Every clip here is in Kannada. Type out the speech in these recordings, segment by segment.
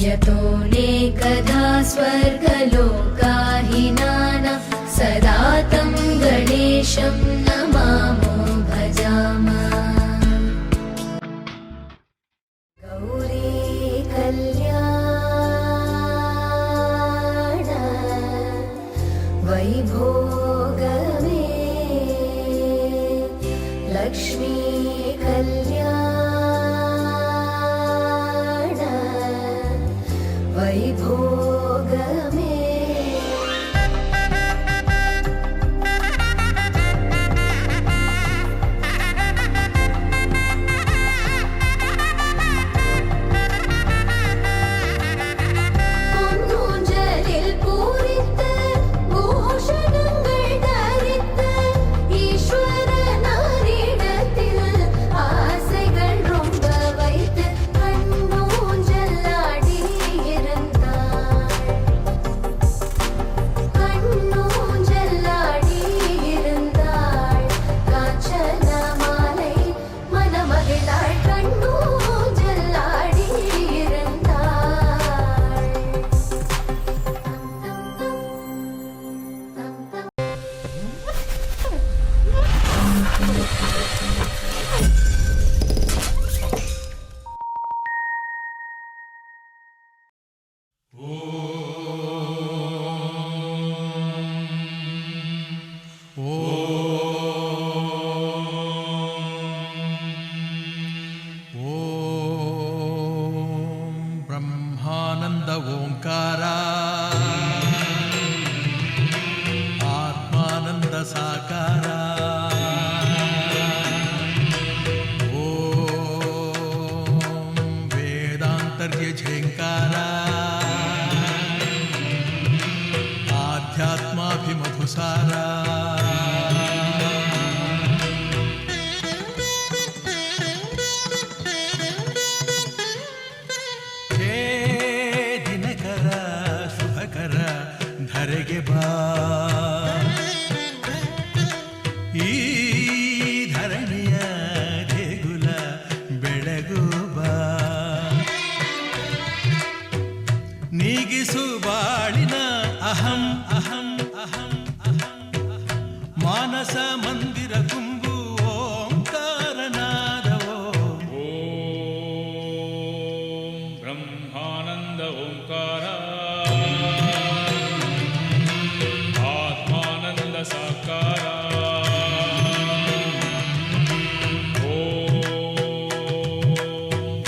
यतोऽनेकधा स्वर्गलोकाहिनानां सदा तं गणेशं नमामो भजामः। गौरी कल्याण वैभोगमे लक्ष्मी कल्याण वैभोगमे। ಬ್ರಹ್ಮಾನಂದ ಓಂಕಾರ ಆತ್ಮಾನಂದ ಸಾಕಾರ ಓಂ ವೇದಾಂತರ್ಯ ಝೇಂಕಾರ ಆಧ್ಯಾತ್ಮಾಭಿಮಧುಸಾರ ಧರೆಗೆ ಬಾ ಈ ಧರಣಿಯ ದೇಗುಲ ಬೆಳಗು ಬಾ ನೀಗಿಸು ಬಾಳಿನ ಅಹಂ ಅಹಂ ಅಹಂ ಅಹಂ ಮಾನಸ ಮಂದಿರ ತುಂಬು ಓಂಕಾರನಾದವೋ ಓಂ ಬ್ರಹ್ಮಾನಂದ ಓಂಕಾರ ಸಾಕಾರ ಓಂ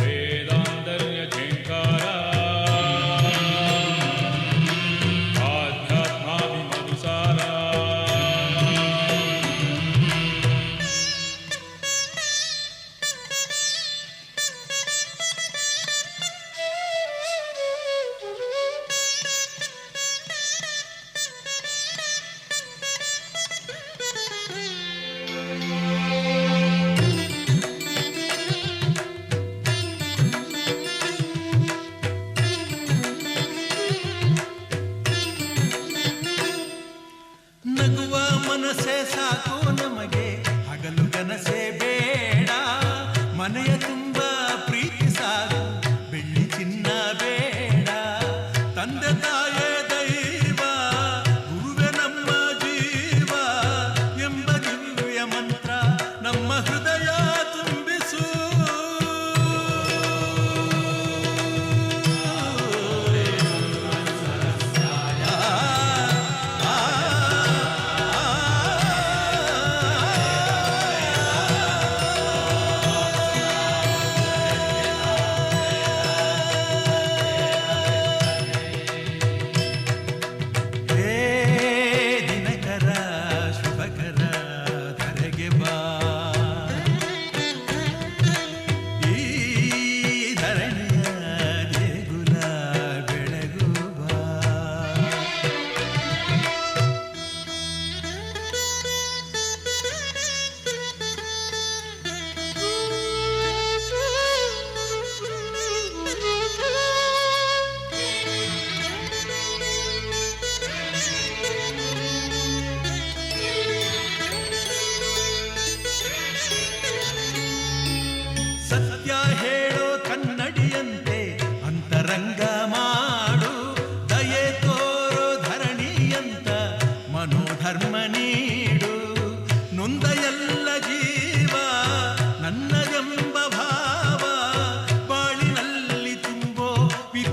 ವೇದಾಂತರ್ಯ ಝೇಂಕಾರ ಆಧ್ಯಾತ್ಮಾಭಿಮಧುಸಾರ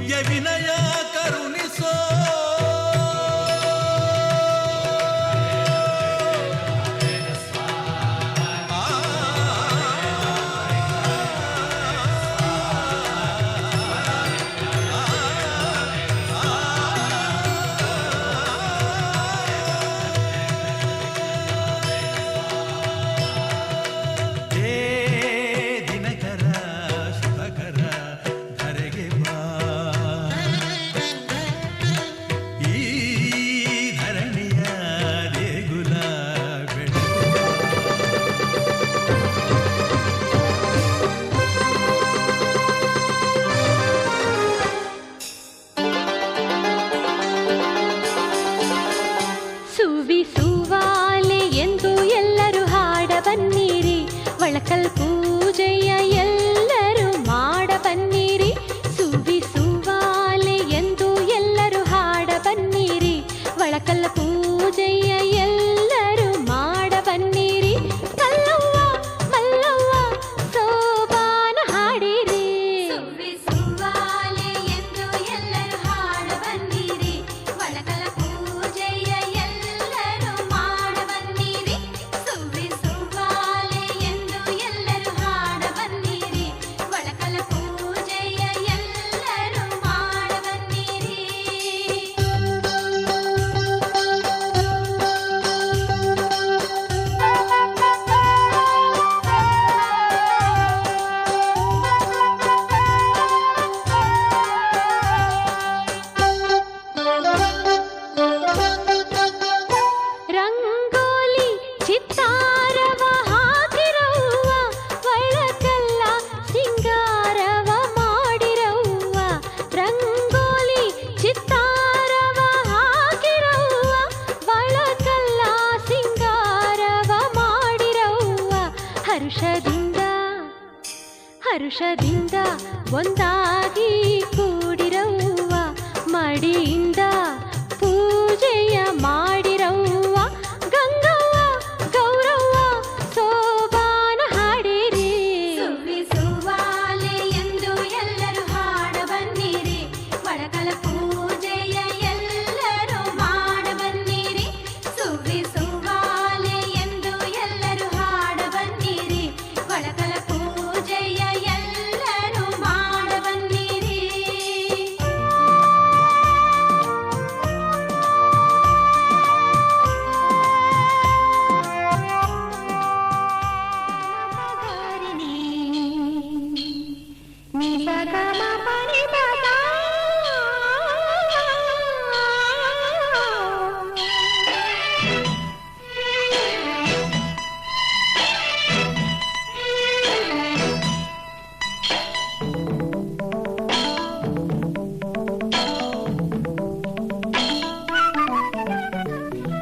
ದಿವ್ಯ ವಿನಯ ಕರುಣಿಸೋ ಒಳಕಲ್ ಪೂಜೆಯ ಎಲ್ಲರೂ ಮಾಡ ಬನ್ನಿರಿ, ಸುವಿಸುವಾಲೆ ಎಂದು ಎಲ್ಲರೂ ಹಾಡ ಬನ್ನಿರಿ. ಒಳಕಲ್ ಪೂಜೆಯ ಎಲ್ಲರೂ ಮಾಡ ಬನ್ನಿರಿ. ಕಲ್ಲವ್ವ ಮಲ್ಲವ್ವ ಸೋಬಾನ ಹಾಡಿರಿ. ಸುವಿಸುವಾಲೆ ಎಂದು ಎಲ್ಲರೂ ಹಾಡ ಬನ್ನಿರಿ. ಒಳಕಲ್ ಪೂಜೆಯ ಎಲ್ಲರೂ ಮಾಡ ಬನ್ನಿರಿ. ಸುವಿಸುವಾಲೆ ಎಂದು ಎಲ್ಲರೂ ಹಾಡ ಬನ್ನಿರಿ. ಒಳಕಲ್ ಪೂಜೆಯ ಎಲ್ಲರೂ ಮಾಡ ಬನ್ನಿರಿ. ರಂಗೋಲಿ ಚಿತ್ತಾರವ ಹಾಕಿರವ್ವ, ಒಳಕಲ್ಲ ಸಿಂಗಾರವ ಮಾಡಿರವ್ವ. ರಂಗೋಲಿ ಚಿತ್ತಾರವ ಹಾಕಿರವ್ವ, ಒಳಕಲ್ಲ ಸಿಂಗಾರವ ಮಾಡಿರವ್ವ. ಹರುಷದಿಂದ ಹರುಷದಿಂದ ಒಂದಾಗಿ ಕೂಡಿರವ್ವ, ಮಡಿಯಿಂದ ಪೂಜೆಯ ಮಾಡಿರವ್ವ. ಗಂಗವ್ವ ಗೌರವ್ವ ಸೋಬಾನ ಹಾಡಿರಿ. ಸುವಿಸುವಾಲೆ ಎಂದು ಎಲ್ಲರೂ ಹಾಡ ಬನ್ನಿರಿ. ಒಳಕಲ ಪೂಜೆಯ ಎಲ್ಲರೂ ಮಾಡ ಬನ್ನಿರಿ. ಸುವಿಸುವಾಲೆ ಎಂದು ಎಲ್ಲರೂ ಹಾಡ ಬನ್ನಿರಿ. ಒಳಕಲ ಪೂಜೆಯ ಎಲ್ಲರೂ ಮಾಡ ಬನ್ನಿರಿ.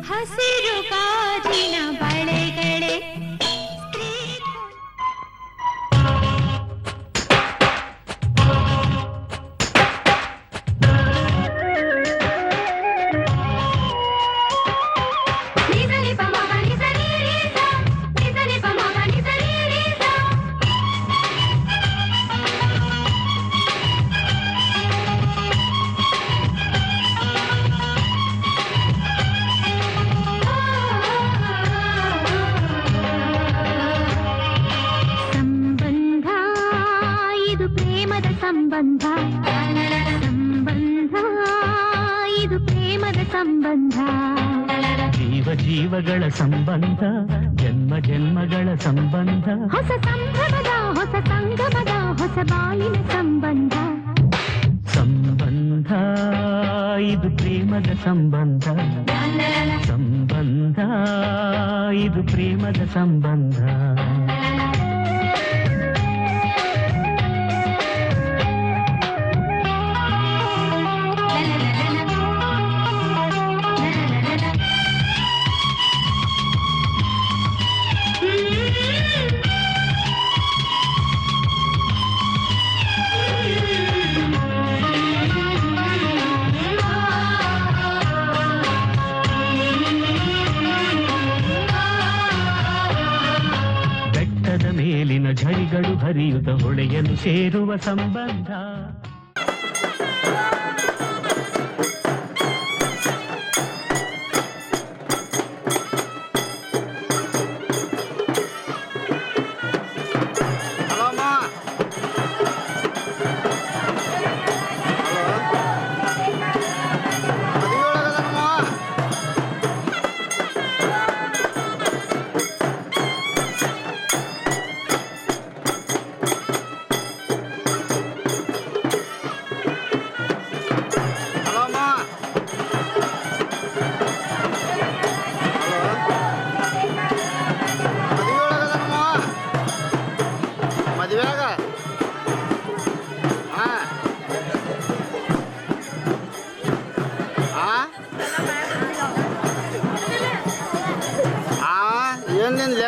ಹಸಿರು ಕಾಜಿನ ಬಳೆಗಳೇ ಸಂಬಂಧ, ಸಂಬಂಧ ಇದು ಪ್ರೇಮದ ಸಂಬಂಧ. ಜೀವ ಜೀವಗಳ ಸಂಬಂಧ, ಜನ್ಮ ಜನ್ಮಗಳ ಸಂಬಂಧ. ಹೊಸ ಸಂಭ್ರಮದ ಹೊಸ ಸಂಗಮದ ಹೊಸ ಬಾಳಿನ ಸಂಬಂಧ. ಸಂಬಂಧ ಇದು ಪ್ರೇಮದ ಸಂಬಂಧ, ಸಂಬಂಧ ಇದು ಪ್ರೇಮದ ಸಂಬಂಧ. ಮೇಲಿನ ಝರಿಗಳು ಹರಿಯುತ್ತ ಹೊಳೆಯಲು ಸೇರುವ ಸಂಬಂಧ.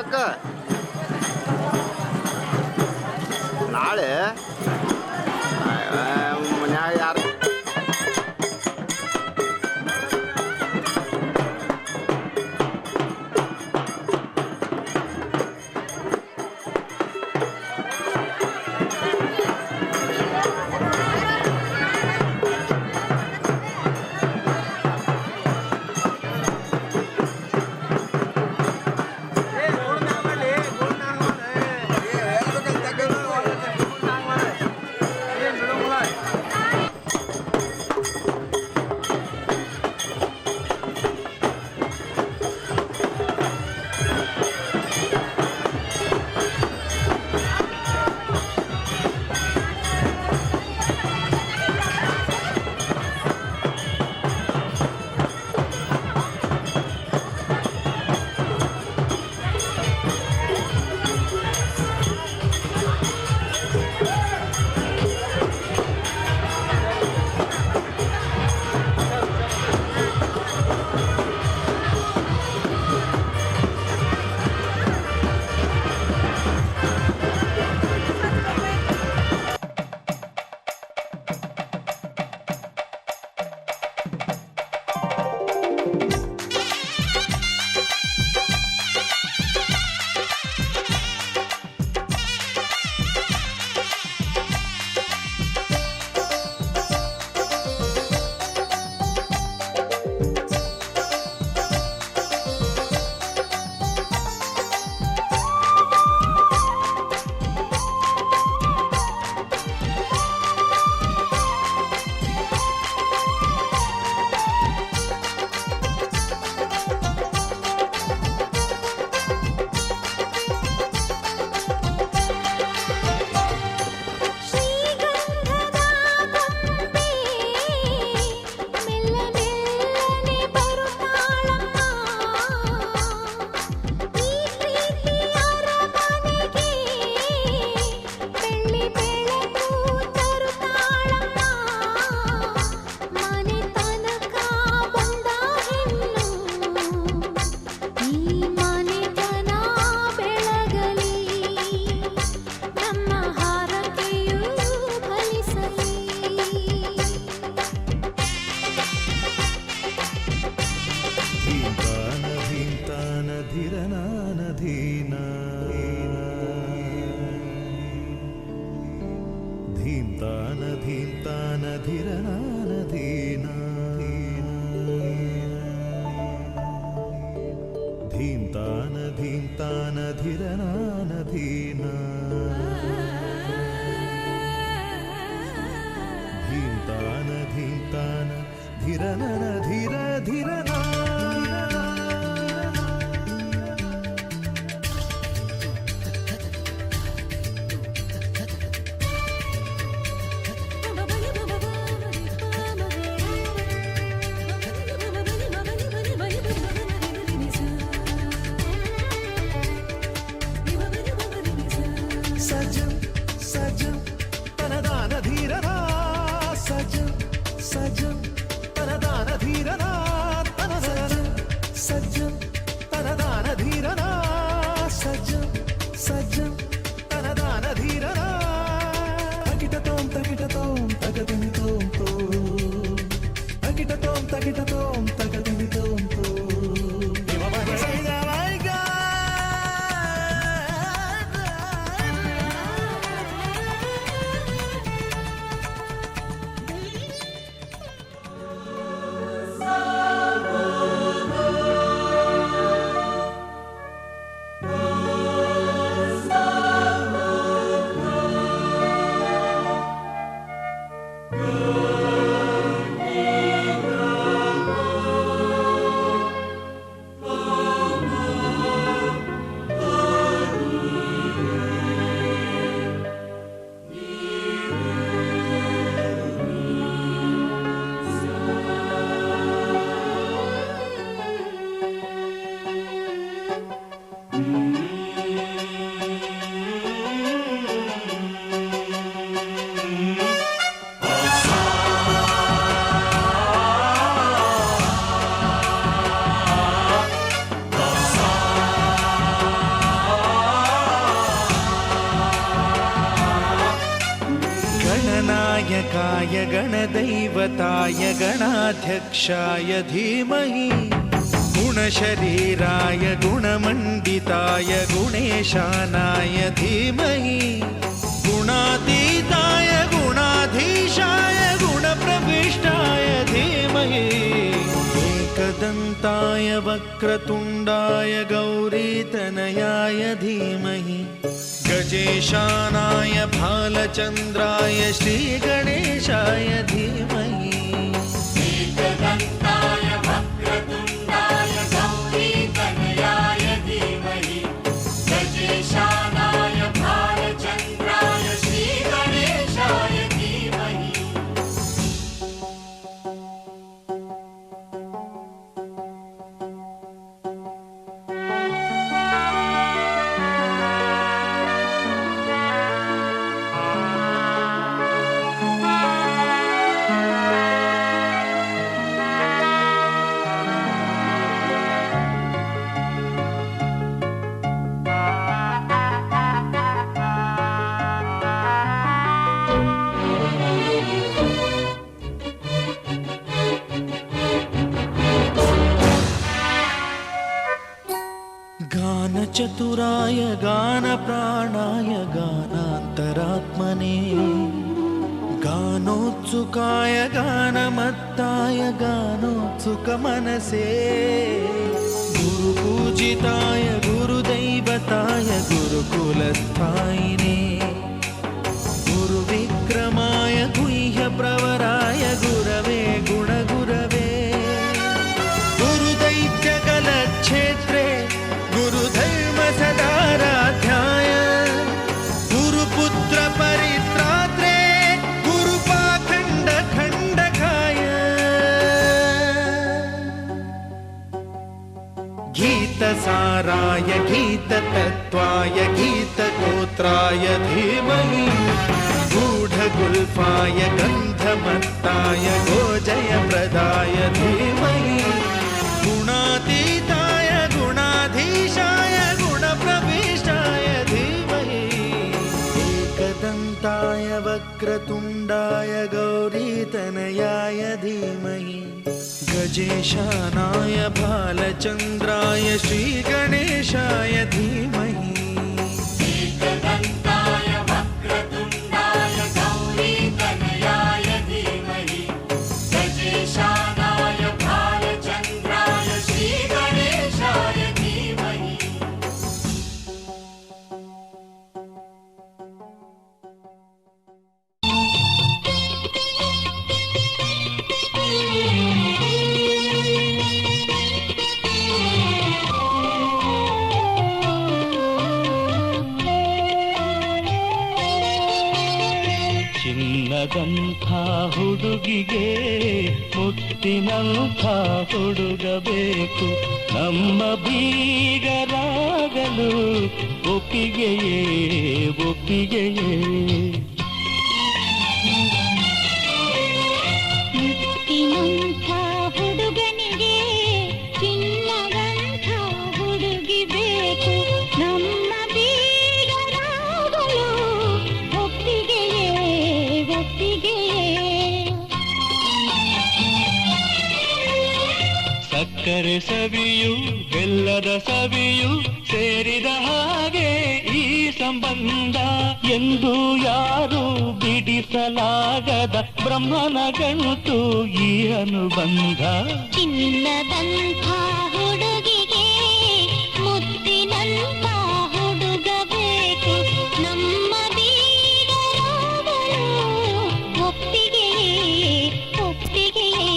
ಅಕ್ಕ ನಾಳೆ ಮನ್ಯಾಗ ಯಾರು गणदैवताय गणाध्यक्षाय धीमहि गुणशरीराय गुणमण्डिताय गुणेशानाय धीमहि गुणातीताय गुणाधीशाय गुणप्रविष्टाय धीमहि एकदन्ताय वक्रतुण्डाय गौरीतनयाय धीमहि गजेशानाय भालचन्द्राय श्रीगणेशाय धीमहि एकदन्ताय वक्रतुण्डाय गौरीतनयाय धीमहि गजेशानाय भालचन्द्राय श्रीगणेशाय धीमहि गानचतुराय गानप्राणाय गानान्तरात्मने गानोत्सुकाय गानमत्ताय गानोत्सुकमनसे गुरुपूजिताय गुरुदैवताय गुरुकुलस्थायिने गुरुविक्रमाय गुह्यप्रवराय गुरवे गुणगुरवे गुरुदैत्यकलक्षेत्रे गुरुधर्म सदाराध्याय गुरुपुत्र परित्रात्रे गुरुपाखण्ड खण्डकाय गीतसाराय गीततत्त्वाय गीतगोत्राय धीमहि गूढगुल्फाय गन्धमत्ताय गोजयप्रदाय धीमहि गुणातीताय गुणाधीशाय गुणप्रविष्टाय धीमहि एकदन्ताय वक्रतुण्डाय गौरीतनयाय धीमहि गजेशानाय भालचन्द्राय श्रीगणेशाय धीमहि एकदन्ताय वक्रतुण्डाय गौरीतनयाय धीमहि गजेशानाय भालचन्द्राय श्रीगणेशाय धीमहि ಚಿನ್ನದಂಥ ಹುಡುಗಿಗೆ ಮುತ್ತಿನಂಥ ಹುಡುಗಬೇಕು ನಮ್ಮ ಬೀಗರಾಗಲು ಒಪ್ಪಿಗೆಯೇ ಒಪ್ಪಿಗೆಯೇ ಮುತ್ತಿನಂಥ ಹುಡುಗನಿಗೆ ಚಿನ್ನದಂಥ ಹುಡುಗಿ ಬೇಕು ನಮ್ಮ ಬೀಗರಾಗಲು ಒಪ್ಪಿಗೆಯೇ ಒಪ್ಪಿಗೆಯೇ ಸಕ್ಕರೆ ಸವಿಯು ಬೆಲ್ಲದ ಸವಿಯು ಸೇರಿದ ಹಾಗೆ ಈ ಸಂಬಂಧ ಎಂದು ಯಾರು ಬಿಡಿಸಲಾಗದ ಬ್ರಹ್ಮನ ಗಂಟು ಈ ಅನುಬಂಧ ಚಿನ್ನದಂಥ ಹುಡುಗಿಗೆ ಮುತ್ತಿನಂಥ ಹುಡುಗ ಬೇಕು ನಮ್ಮ ಬೀಗರಾಗಲು ಒಪ್ಪಿಗೆಯೇ ಒಪ್ಪಿಗೆಯೇ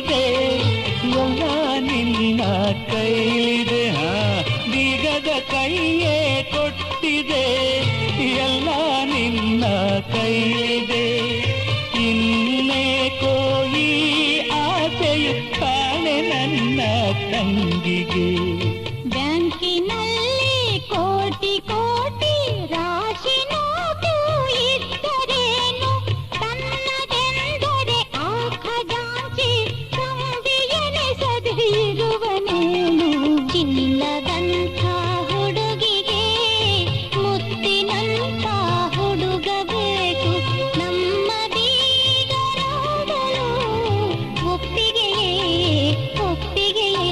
ಕೊಟ್ಟಿದೆ ಎಲ್ಲ ನಿನ್ನ ಕೈಲಿದೆ ಬೀಗದ ಕೈಯೇ ಕೊಟ್ಟಿದೆ ಎಲ್ಲ ನಿನ್ನ ಕೈಲಿದೆ ಇನ್ನೇಕೋ ಈ ಆಸೆಯು ಕಾಣೆ ನನ್ನ ತಂಗಿಗೆ ಬ್ಯಾಂಕಿನಲ್ಲಿ ಕೋಟಿ ಕೋಟಿ ರಾಶಿ ನೋಟು ಇದ್ದರೇನು ತನ್ನದೆಂದರೆ ಆ ಖಜಾಂಚಿ ತಂದೆಯೆನಿಸದೆ ಇರುವನೇನು ಚಿನ್ನದಂಥ ಹುಡುಗಿಗೆ ಮುತ್ತಿನಂಥ ಹುಡುಗ ಬೇಕು ನಮ್ಮ ಬೀಗರಾಡಲು ಒಪ್ಪಿಗೆಯೇ ಒಪ್ಪಿಗೆಯೇ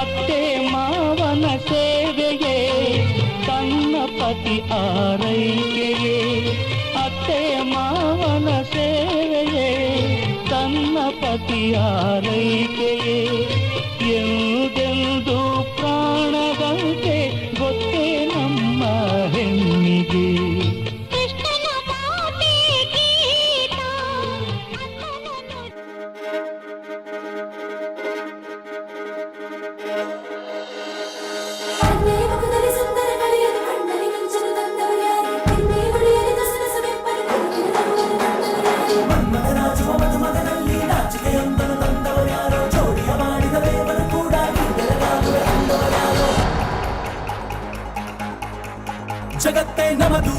ಅತ್ತೆ ಮಾವನ ಸೇವೆಯೇ ತನ್ನ ಪತಿ ಆರೈಕೆಯೇ ಅತ್ತೆ ಮಾವನ ಸೇವೆಯೇ ತನ್ನ ಪತಿ ಆರೈಕೆಯೇ ಎಂದೆಂದು ಪ್ರಾಣದಂತೆ ಗೊತ್ತೇ ನಮ್ಮ ಹೆಣ್ಣಿಗೆ ಕೃಷ್ಣನ ಮಾತೆ ಗೀತಾ ಕಣ್ಣೇ ಮುಖದಲ್ಲಿ ಸುಂದರ ಕಳೆಯಲು ಕಣ್ಣಲ್ಲಿ ಮಿಂಚಲು ತಂದವರ್ಯಾರು ನಿನ್ನೆ ಹೊಳೆಯಲಿ ದಸರ ಸವೆಪ್ಪಲು ಕಣ್ಣಿನ ತಂದವರ್ಯಾರು ಜಗತ್ತೇ ನಮದು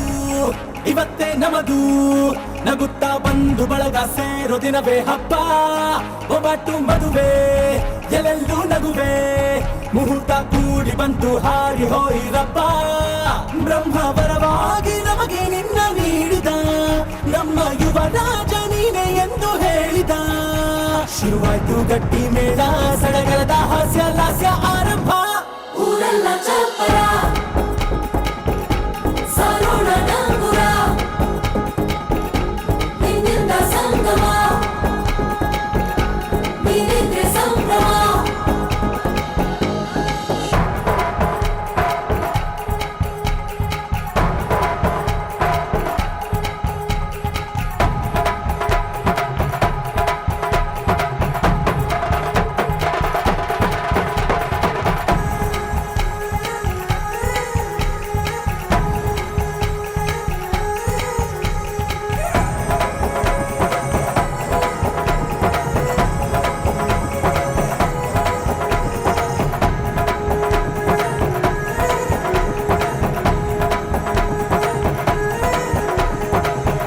ಇವತ್ತೇ ನಮದು ನಗುತ್ತಾ ಬಂದು ಬಳಗ ಸೇರೋ ದಿನವೇ ಹಬ್ಬ ಒಬ್ಬಟ್ಟು ಮದುವೆ ಎಲ್ಲೆಲ್ಲೂ ನಗುವೆ ಮುಹೂರ್ತ ಕೂಡಿ ಬಂತು ಹಾರಿ ಹೋಯಿರಪ್ಪ ಬ್ರಹ್ಮ ವರವಾಗಿ ನಮಗೆ ನಿನ್ನ ನೀಡಿದ ನಮ್ಮ ಯುವರಾಜ ನೀನೆ ಎಂದು ಹೇಳಿದ ಶುರುವಾಯ್ತು ಗಟ್ಟಿ ಮೇಳ ಸಡಗರದ ಹಾಸ್ಯ ಲಾಸ್ಯ ಆರಂಭ ಊರೆಲ್ಲ ಚಪ್ಪರ ಸಾರೋಣ ಡಂಗುರ ನಿನ್ನಿಂದ ಸಂಗಮ ನೀನಿದ್ರೆ ಸಂಭ್ರಮ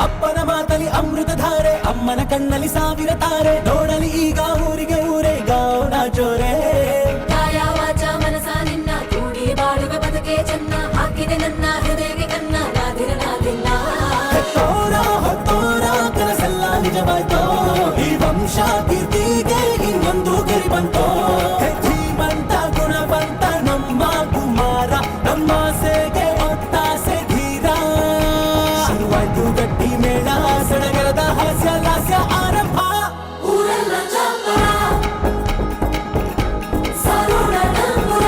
ಅಪ್ಪನ ಮಾತಲಿ ಅಮೃತಧಾರೆ ಅಮ್ಮನ ಕಣ್ಣಲ್ಲಿ ಸಾವಿರ ತಾರೆ ನೋಡಲಿ ಈಗ ಊರಿಗೆ ಊರೇ ಗೌಡ ಜೋರೆ ಕಾಯ ವಾಚ ಮನಸ ನಿನ್ನ ಕೂಡಿ ಬಾಳುವ ಬದುಕೆ ಚೆನ್ನ ಹಾಕಿದೆ ನನ್ನ ಹೃದಯಕ್ಕೆ ಕನ್ನ ನಾದಿರನಾದಿಲ್ಲ ಹೆತ್ತೋರ ಹೊತ್ತೋರ ಕನಸೆಲ್ಲ ನಿಜವಾಯ್ತೋ ಈ ವಂಶ ಕೀರ್ತಿಗೆ ಇನ್ನೊಂದು ಗೆರಿ ಬಂತೋ ಧೀಮಂತ ಗುಣವಂತ ನಮ್ಮ ಕುಮಾರ ನಮ್ಮ ಸೇಗೆ ಒತ್ತಾಸೆ ಧೀರ ಶುರುವಾಯ್ತು ಗಟ್ಟಿ ಮೇಳ ಸಡಗರದ ಹಾಸ್ಯ ಲಾಸ್ಯ ಆರಂಭ ಊರೆಲ್ಲ ಚಪ್ಪರ ಸಾರೋಣ ಡಂಗುರ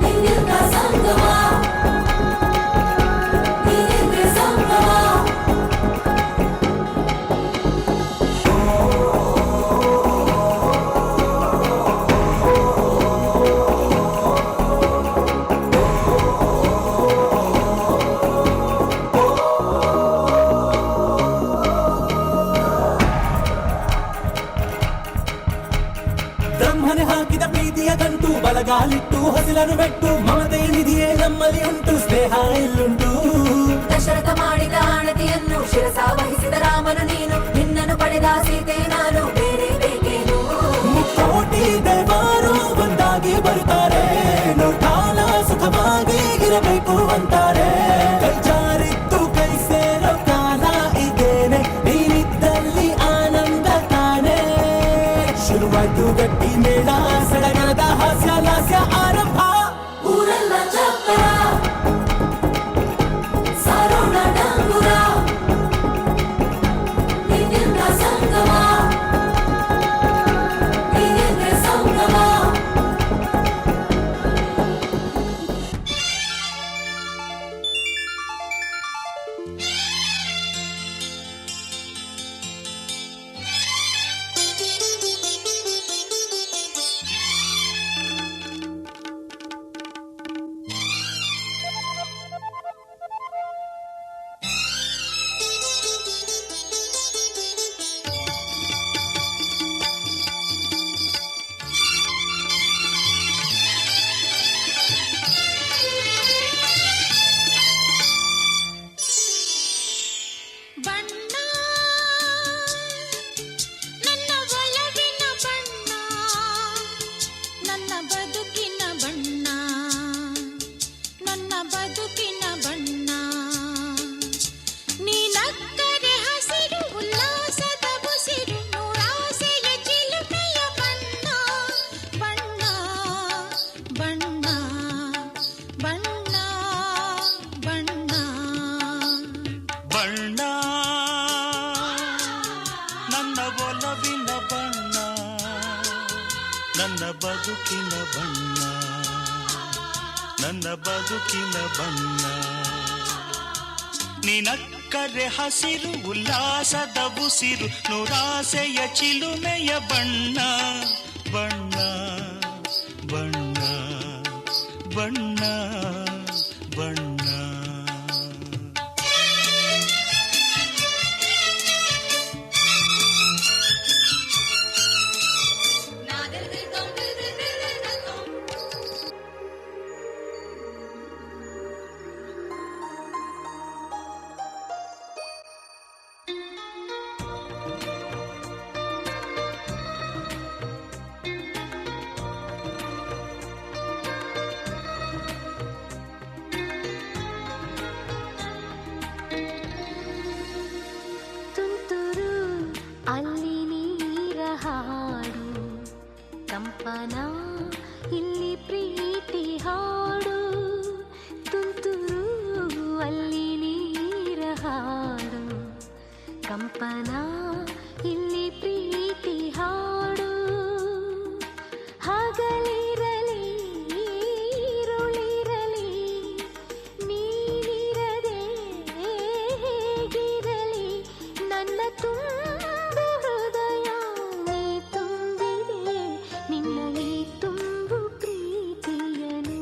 ನಿನ್ನಿಂದ ಸಂಗಮ ನೀನಿದ್ರೆ ಸಂಭ್ರಮ ಬ್ರಹ್ಮನೆ ಹಾಕಿದ ಪ್ರೀತಿಯ ಗಂಟು ಬಲಗಾಲಿಟ್ಟು ಹಸಿಲನ್ನು ಬೆಟ್ಟು ಮಮತೆ ನಿಧಿಯೇ ನಮ್ಮಲ್ಲಿ ಉಂಟು ಸ್ನೇಹ ಇಲ್ಲುಂಟು ದಶರಥ ಮಾಡಿದ ಆಣತಿಯನ್ನು ಶಿರಸ ವಹಿಸಿದ ರಾಮನು ನೀನು ನಿನ್ನನ್ನು ಪಡೆದ ಸೀತೆ ನಾನು ಬೇರೆ ಬೇಕೇನು ಮುಕ್ಕೋಟಿ ದೇವರು ಒಂದಾಗಿ ಬರುತ್ತಾರೆ ನೋಟಾಲ ಸುಖವಾಗಿ ಇರಬೇಕು ಅಂತಾರೆ ಕೈ ಜಾರಿತ್ತು ಕೈ ಸೇರೋ ಕಾಲ ಇದೇನೆ ನೀನಿದ್ದಲ್ಲಿ ಆನಂದ ತಾನೆ ಶುರುವಾಯ್ತು ಗಟ್ಟಿ ಮೇಳ ಸಡಗರದ ಹಾಸ್ಯ ಲಾಸ್ಯ ಆರಂಭ ಊರ ಬಣ್ಣ ಬಣ್ಣ ಬಣ್ಣ ಬಣ್ಣ ನನ್ನ ಒಲವಿನ ಬಣ್ಣ ನನ್ನ ಬದುಕಿನ ಬಣ್ಣ ನನ್ನ ಬದುಕಿನ ಬಣ್ಣ ನಿನಕ್ಕರೆ ಹಸಿರು ಉಲ್ಲಾಸದ ಉಸಿರು ನೂರಾಸೆಯ ಚಿಲುಮೆಯ ಬಣ್ಣ ಬಣ್ಣ ಬಣ್ಣ ಬಣ್ಣ ಬಣ್ಣ ತುಂತುರು ಅಲ್ಲಿ ನೀರ ಹಾಡು ಕಂಪನ ಇಲ್ಲಿ ಪ್ರೀತಿ ಹಾಡು ತುಂತುರು ಅಲ್ಲಿ ನೀರ ಹಾಡು ಕಂಪನ ಇಲ್ಲಿ ಪ್ರೀತಿ ಹಾಡು ಹಗಲಿರಲಿ ഇരുളിರಲಿ ನೀನಿರದೆ ಹೇಗಿರಲಿ ನನ್ನ ತುಂಬು ಹೃದಯ ನೀ ತುಂಬಿದೆ ನಿನ್ನ ಈ ತುಂಬು ಪ್ರೀತಿಯನು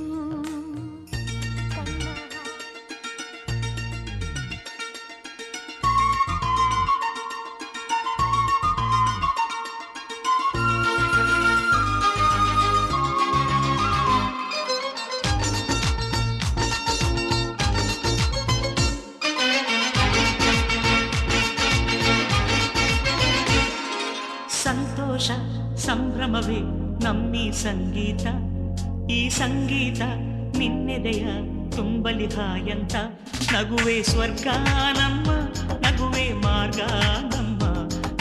ಸಂತೋಷ ಸಂಭ್ರಮವೇ ನಮ್ಮಿ ಸಂಗೀತ ಈ ಸಂಗೀತ ನಿನ್ನೆದೆಯ ತುಂಬಲಿ ಹಾಯಂತ ನಗುವೆ ಸ್ವರ್ಗ ನಮ್ಮ ನಗುವೆ ಮಾರ್ಗ ನಮ್ಮ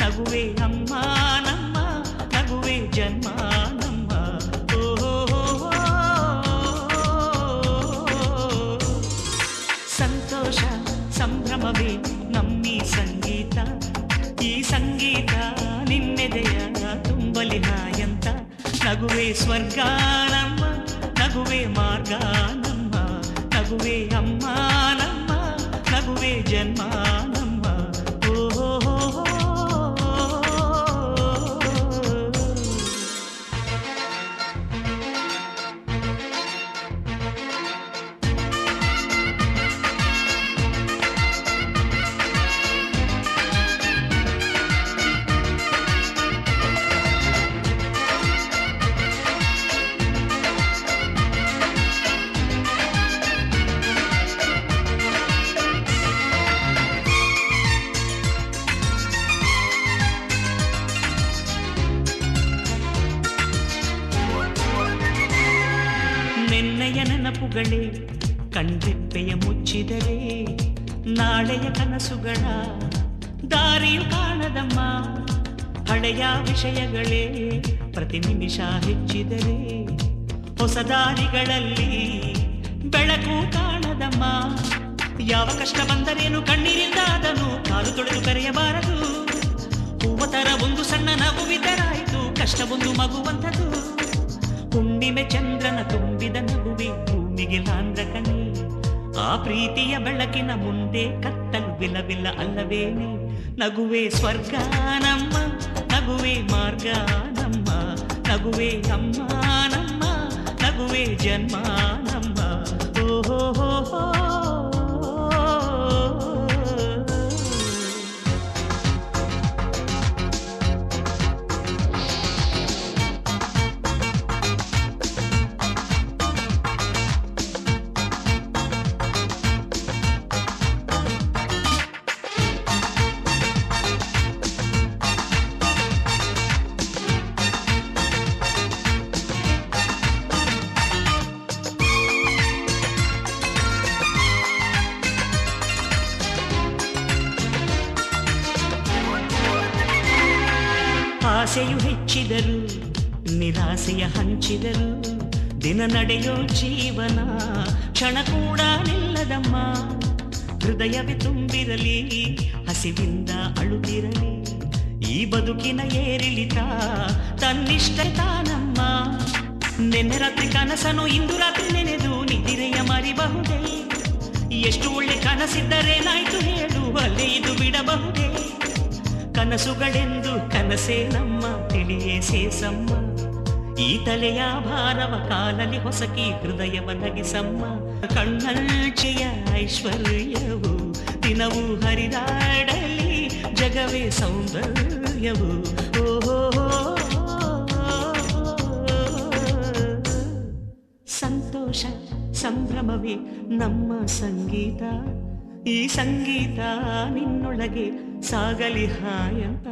ನಗುವೆ ಅಮ್ಮ ನಮ್ಮ ನಗುವೆ ಜನ್ಮ ನಮ್ಮ ಸಂತೋಷ ಸಂಭ್ರಮವೇ ನಮ್ಮಿ ಸಂಗೀತ ಈ ಸಂಗೀತ ನಿನ್ನೆದೆಯ ತುಂಬಲಿ ಹಾಯಂತ ನಗುವೆ ಸ್ವರ್ಗ ನಮ್ಮ ನಗುವೆ ಮಾರ್ಗ ನಮ್ಮ ನಗುವೆ ಅಮ್ಮ ನಮ್ಮ ನಗುವೆ ಜನ್ಮ ನಮ್ಮ ನಿನ್ನೆಯ ನೆನಪುಗಳೇ ಕಣ್ರೆಪ್ಪೆಯ ಮುಚ್ಚಿದರೆ ನಾಳೆಯ ಕನಸುಗಳ ದಾರಿಯು ಕಾಣದಮ್ಮ ಹಳೆಯ ವಿಷಯಗಳೇ ಪ್ರತಿ ನಿಮಿಷ ಹೆಚ್ಚಿದರೆ ಹೊಸ ದಾರಿಗಳಲ್ಲಿ ಬೆಳಕು ಕಾಣದಮ್ಮ ಯಾವ ಕಷ್ಟ ಬಂದರೇನು ಕಣ್ಣೀರಿಂದ ಅದನ್ನು ಕಾಲು ತೊಳೆದು ಕರೆಯಬಾರದು ಹೂವ ತರ ಒಂದು ಸಣ್ಣ ನಗುವಿದರಾಯಿತು ಕಷ್ಟವೊಂದು ಮಗುವಂಥದು ಹುಣ್ಣಿಮೆ ಚಂದ್ರನ ತುಂಬಿದ ನಗುವೆ ಭೂಮಿಗೆ ಲಾಂದ್ರ ಕಣಿ ಆ ಪ್ರೀತಿಯ ಬೆಳಕಿನ ಮುಂದೆ ಕತ್ತಲು ವಿಲವಿಲ್ಲ ಅಲ್ಲವೇನೆ ನಗುವೆ ಸ್ವರ್ಗ ನಮ್ಮ ನಗುವೆ ಮಾರ್ಗ ನಮ್ಮ ನಗುವೆ ಅಮ್ಮ ನಮ್ಮ ನಗುವೆ ಜನ್ಮ ನಮ್ಮ ಓಹೋ ಆಸೆಯು ಹೆಚ್ಚಿದರು ನಿರಾಸೆಯ ಹಂಚಿದರು ದಿನ ನಡೆಯೋ ಜೀವನ ಕ್ಷಣ ಕೂಡ ನಿಲ್ಲದಮ್ಮ. ಹೃದಯವೇ ತುಂಬಿರಲಿ, ಹಸಿವಿಂದ ಅಳುತ್ತಿರಲಿ, ಈ ಬದುಕಿನ ಏರಿಳಿತ ತನ್ನಿಷ್ಟ ತಾನಮ್ಮ. ನಿನ್ನೆ ರಾತ್ರಿ ಕನಸನು ಇಂದು ರಾತ್ರಿ ನೆನೆದು ನಿದಿರೆಯ ಮರಿಬಹುದೇ? ಎಷ್ಟು ಒಳ್ಳೆ ಕನಸಿದ್ದರೇನಾಯ್ತು ಹೇಳು, ಅಲ್ಲೇ ಇದು ಬಿಡಬಹುದೇ? ಕನಸುಗಳೆಂದು ಕನಸೇ ನಮ್ಮ ತಿಳಿಯೇ ಸೇಸಮ್ಮ. ಈ ತಲೆಯ ಭಾರವ ಕಾಲಲ್ಲಿ ಹೊಸಕಿ ಹೃದಯವ ನಗಿಸಮ್ಮ. ಕಣ್ಣಲ್ಚೆಯ ಐಶ್ವರ್ಯವು ದಿನವೂ ಹರಿದಾಡಲಿ, ಜಗವೇ ಸೌಂದರ್ಯವು. ಓಹೋ ಸಂತೋಷ ಸಂಭ್ರಮವೇ ನಮ್ಮ ಸಂಗೀತ, ಈ ಸಂಗೀತ ನಿನ್ನೊಳಗೆ ಸಾಗಲಿ ಹಾಯಂತ.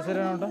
ಹೆಸರೇನು ಉಂಟು?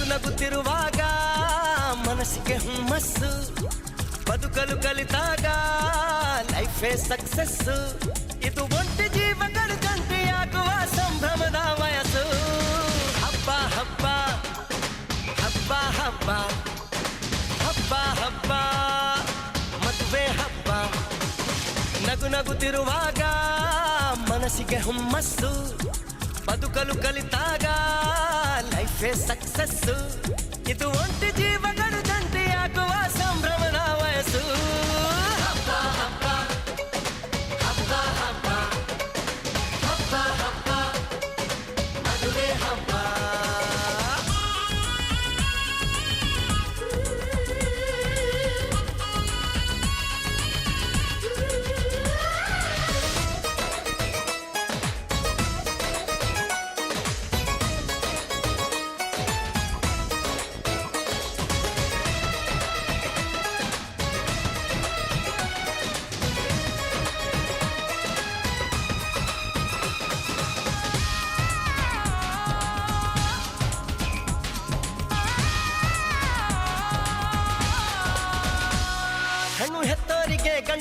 ನಗುತ್ತಿರುವಾಗ ಮನಸ್ಸಿಗೆ ಹುಮ್ಮಸ್ಸು, ಬದುಕಲು ಕಲಿತಾಗ ಲೈಫೇ ಸಕ್ಸಸ್ಸು. ಇದು ಒಂಟಿ ಜೀವಗಳು ಜಂಟಿಯಾಗುವ ಸಂಭ್ರಮದ ವಯಸ್ಸು. ಹಬ್ಬ ಹಬ್ಬ ಹಬ್ಬ ಹಬ್ಬ ಹಬ್ಬ ಹಬ್ಬ ಮದುವೆ ಹಬ್ಬ. ನಗು ನಗುತ್ತಿರುವಾಗ ಮನಸ್ಸಿಗೆ ಹುಮ್ಮಸ್ಸು, ಬದುಕಲು ಕಲಿತಾಗ ಲೈಫೇ ಸಕ್ಸಸ್ಸು. ಇದು ಒಂಟಿ ಜೀವಗಳು ಜಂಟಿಯಾಗುವ ಸಂಭ್ರಮದ ವಯಸ್ಸು. ಹಬ್ಬ ಹಬ್ಬ ಹಬ್ಬ ಹಬ್ಬ ಹಬ್ಬ ಹಬ್ಬ ಮದುವೆ ಹಬ್ಬ.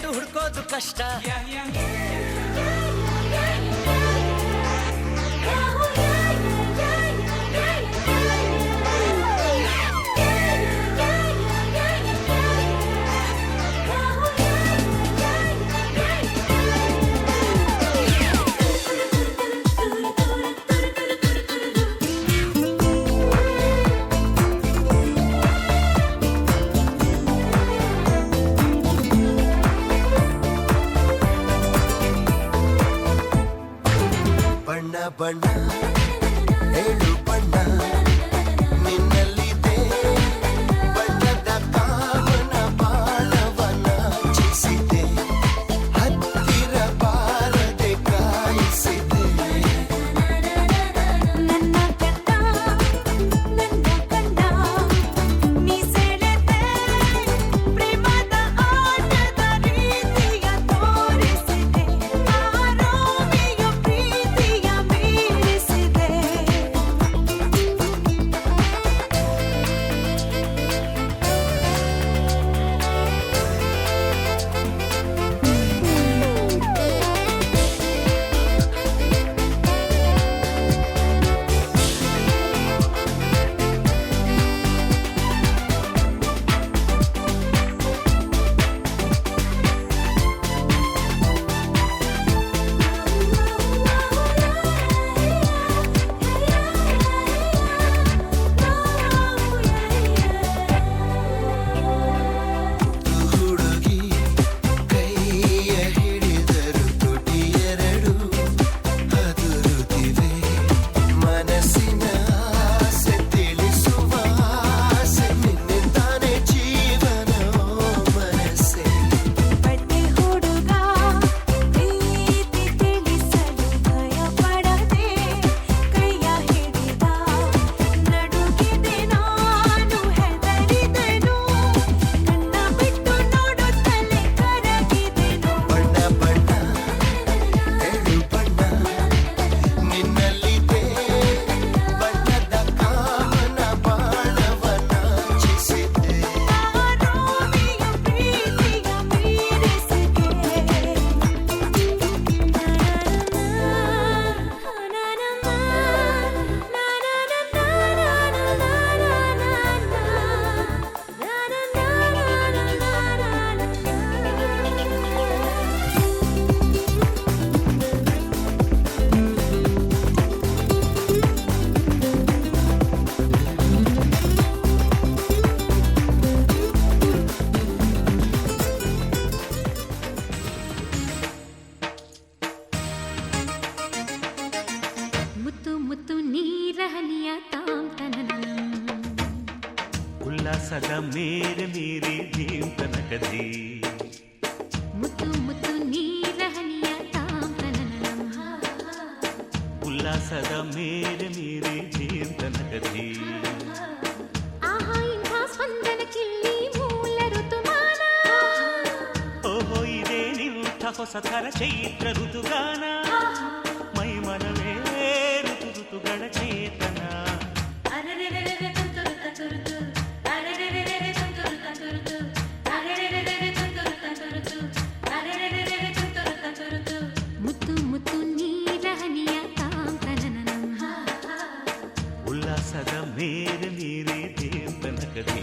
ದುಡ್ಡು ಹುಡ್ಕೋದು ಕಷ್ಟ. ಬಣ್ಣ ಬಣ್ಣ ಏಳು ಬಣ್ಣ ನಿನ್ನಲ್ಲಿದೆ ಬಣ್ಣದ ಕಾಮನ ಬಾಳವನ ಚಿಸಿದೆ ಹತ್ತಿರ ಬಾರದೆ ಕಾಯಿಸಿದೆ. ನನ್ನ ಕಂಡ ನೀ ಸೆಳೆದೆ ಪ್ರೇಮದ ಆಟದ ರೀತಿಯ ತೋರಿಸಿದೆ. ಆರೋಮಿಯು ಪ್ರೀತಿಯ ಮೀರಿಸಿದೆ. ಹುಡುಗಿ ಕೈಯ ಹಿಡಿದರು ತುಟಿಯೆರಡು ಅದುರುತ್ತಿವೆ. ಮನಸ್ಸಿನ ಆಸೆ ತಿಳಿಸುವ ಆಸೆ ನಿನ್ನಿಂದಾನೆ ಜೀವನ ಮನಸ್ಸೆ. ಬಟ್ಟೆ ಹುಡುಗ ಪ್ರೀತಿ ತಿಳಿಸಲು ಭಯ ಪಡದೆ ಕೈಯ ಹಿಡಿದ. ನಡುಗಿದೆ ನಾನು ಹೆದರಿದೆನು ಕಣ್ಣ ಬಿಟ್ಟು ನೋಡುತ್ತಲೇ ಕರಗಿದೆನು. ಬಣ್ಣ ಬಣ್ಣ ಏಳು ಬಣ್ಣ ನಿನ್ನಲ್ಲಿದೆ ಬಣ್ಣದ ಕಾಮನ ಬಾಳವನ ಚಿಸಿದೆ. ಆರೋಮಿಯು ಪ್ರೀತಿಯ ಮೀರಿಸಿದೆ. ಮುತ್ತು ಮುತ್ತು ನೀರಹನಿಯ ತಾಂತನನಂ ಉಲ್ಲಾಸದ ಮೇರೆ ಮೀರಿ ಧೀಂತನಕಧೀ. ಮುತ್ತು ಮುತ್ತು ನೀರಹನಿಯ ತಾಂತನನಂ ಉಲ್ಲಾಸದ ಮೇರೆ ಮೀರಿ ಧೀಂತನಕಧೀ. ಆಹಾ ಇಂಥ ಸ್ಪಂದನಕ್ಕಿಲ್ಲಿ ಮೂಲ ಋತುಮಾನ. ಓಹೋ ಇದೇ ನಿಂಥ ಹೊಸ ಥರ ಚೈತ್ರ ಋತುಗಾನ. ಮೈ ಮನವೇ ಋತು ಋತುಗಳ ಚೇತನ. ಮುತ್ತು ಮುತ್ತು ನೀರಹನಿಯ ತಾಂತನನಂ ಉಲ್ಲಾಸದ ಮೇರೆ ಮೀರಿ ಧೀಂತನಕಧೀ.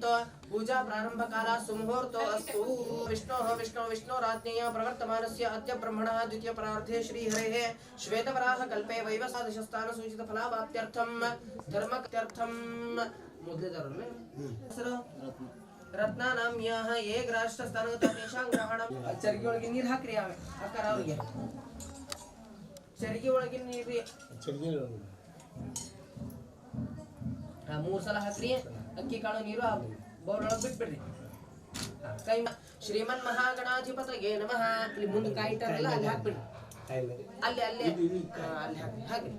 कुर्वन्तु पूजा प्रारम्भकाला सुमुहूर्तो अस्तु विष्णोराज्ञया प्रवर्तमानस्य अद्य ब्रह्मणः द्वितीय प्रार्थे श्रीहरेः श्वेतवराह कल्पे वैवसादशस्थान सूचित फलावाप्त्यर्थं धर्मक्त्यर्थं मुद्रितरुणे रत्नानाम्याः ये ग्राष्टस्थानगता तेषां ग्रहणं चरगी ಒಳಗೆ ನೀರು ಹಾಕ್ರಿ ಅಕ್ಕರ ಅವರಿಗೆ ಚರಗಿ ಒಳಗೆ ನೀರು ಮೂರು ಸಲ ಹಾಕ್ರಿ ಅಕ್ಕಿ ಕಾಳು ನೀರು ಬೌಲ್ ಒಳಗೆ ಬಿಟ್ಬಿಡ್ರಿ ಕೈ ಶ್ರೀಮನ್ ಮಹಾಗಣಾಧಿಪತಯೇ ನಮಃ ಇಲ್ಲಿ ಮುಂದೆ ಕಾಯಿ ಇಟ್ಟಾರಲ್ಲ ಅಲ್ಲಿ ಹಾಕ್ಬಿಡ್ರಿ ಅಲ್ಲಿ ಅಲ್ಲಿ ಅಲ್ಲಿ ಹಾಕ್ರಿ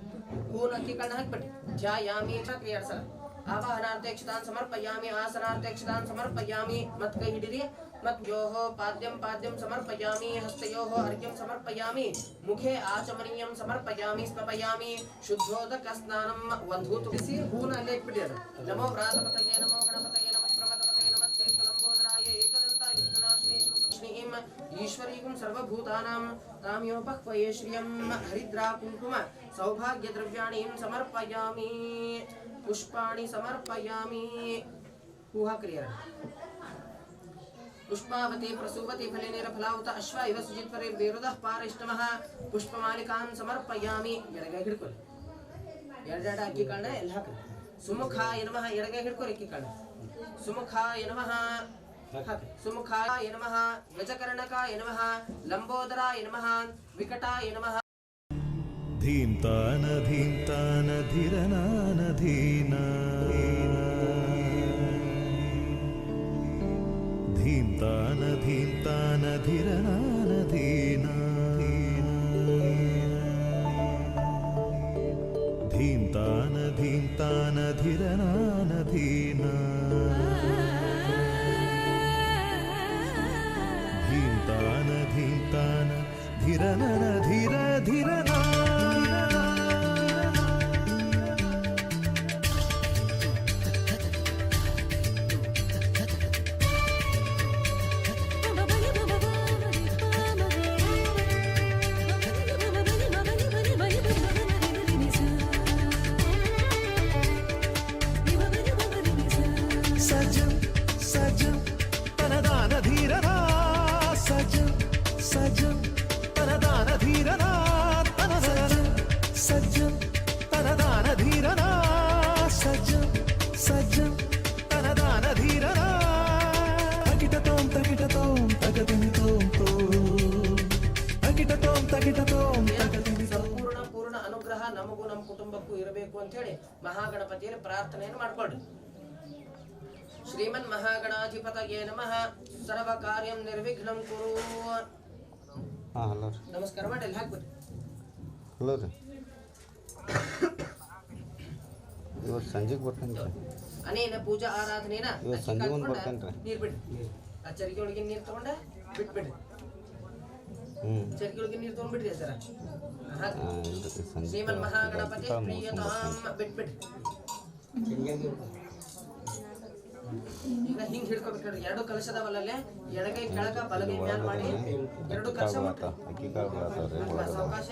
ಹೂನ ಅಕ್ಕಿ ಕಾಳನ್ನ ಹಾಕ್ಬಿಡ್ರಿ ಧ್ಯಾಯಾಮಿ ಹಾಕ್ರಿ 2 ಸಲ आवाहनार्थेक्षतान् समर्पयामि आसनार्थेक्षतान् समर्पयामि मत् कೈ ಹಿಡಿರಿ मत् योः पाद्यं समर्पयामि हस्तयोः अर्घ्यं समर्पयामि मुखे आचमनीयं समर्पयामि स्मपयामि शुद्धोदकस्नानं वन्धूतुसी हून अल्ले इट्बिಡಿ नमो व्रातपतये नमो गणपतये नमः प्रमदपतये नमस्ते लंबोदराय एकदन्ताय विघ्ननाशिने शिवश्रीं ईश्वरीं सर्वभूतानां ताम्योपह्वये श्रियं हरिद्रा कुङ्कुम सौभाग्यद्रव्याणि समर्पयामि पुष्पाणि समर्पयामि ऊहा क्रिया पुष्पावती प्रसूवती फलिनीरफलावत अश्व इव सुजित्वरे विरुदः पारिष्टमः पुष्पमालिकान् समर्पयामि ಎಡಗೈ ಹಿಡ್ಕೊಳ್ಳಿ ಎರಡೆರಡು ಅಕ್ಕಿ ಕಾಳನ್ನ ಎಲ್ಲ ಹಾಕ್ರಿ ಸುಮುಖಾಯ ನಮಃ ಎಡಗೈ ಹಿಡ್ಕೊಳ್ಳಿ ಅಕ್ಕಿ ಕಾಳನ್ನ ಸುಮುಖಾಯ ನಮಃ ಹಾಕ್ರಿ ಸುಮುಖಾಯ ನಮಃ ಗಜಕರ್ಣಕಾಯ ನಮಃ ಲಂಬೋದರಾಯ ನಮಃ ವಿಕಟಾಯ ನಮಃ धीम्तान धीम्तान धीरनान धीना धीम्तान धीम्तान धीरनान धीना धीम्तान धीम्तान धीरनान धीना धीम्तान धीम्तान धीरनन धीर धीरना सजन सजन तनदान धीरना सजन सजन तनदान धीरना तन सजन सजन तनदान धीरना सजन सजन तनदान धीरना तगिटतों तगदिनितों तो तगिटतों तगदिनितों ಸಂಪೂರ್ಣ ಪೂರ್ಣ ಅನುಗ್ರಹ ನಮಗೂ ನಮ್ಮ ಕುಟುಂಬಕ್ಕೂ ಇರಬೇಕು ಅಂತ ಹೇಳಿ ಮಹಾಗಣಪತಿಯಲ್ಲಿ ಪ್ರಾರ್ಥನೆಯನ್ನು ಮಾಡ್ಕೊಳ್ಳಿ ಶ್ರೀಮನ್ ಮಹಾಗಣಾಧಿಪತಯೇ ನಮಃ ಸರ್ವ ಕಾರ್ಯಂ ನಿರ್ವಿಘ್ನಂ ಕುರು ನಮಸ್ಕಾರ ಮಾಡಿ ಅಲ್ಲಿ ಹಾಕ್ಬಿಡ್ರಿ ಹಲೋ ರೀ ಇವತ್ತು ಸಂಜೆಗೆ ಬರ್ತಾನೆ ಅನೇನ ಪೂಜಾ ಆರಾಧನೆನ ಇವತ್ತು ಸಂಜೆ ಮುಂದೆ ಬರ್ತಾನೆ ನೀರು ಬಿಡ್ರಿ ಆ ಚರಿಗೆ ಒಳಗೆ ನೀರು ತಗೊಂಡ ಬಿಟ್ಬಿಡ್ರಿ ಚರಿಗೆ ಒಳಗೆ ನೀರು ತಗೊಂಡ್ಬಿಡ್ರಿ ಸರ ಶ್ರೀಮನ್ ಮಹಾಗಣಪತಿ ಪ್ರಿಯತಾಂ ಬಿಟ್ಬಿಡ್ರಿ ಈಗ ಹಿಂಗ್ ಹಿಡ್ಕೋಬೇಕು ಎರಡು ಕಲಶದವಲ್ಲ ಎಡಗೈ ಕೆಳಗ ಬಲಗೈ ಮ್ಯಾಲ್ ಮಾಡಿ ಎರಡು ಕಲಶ ಅವಕಾಶ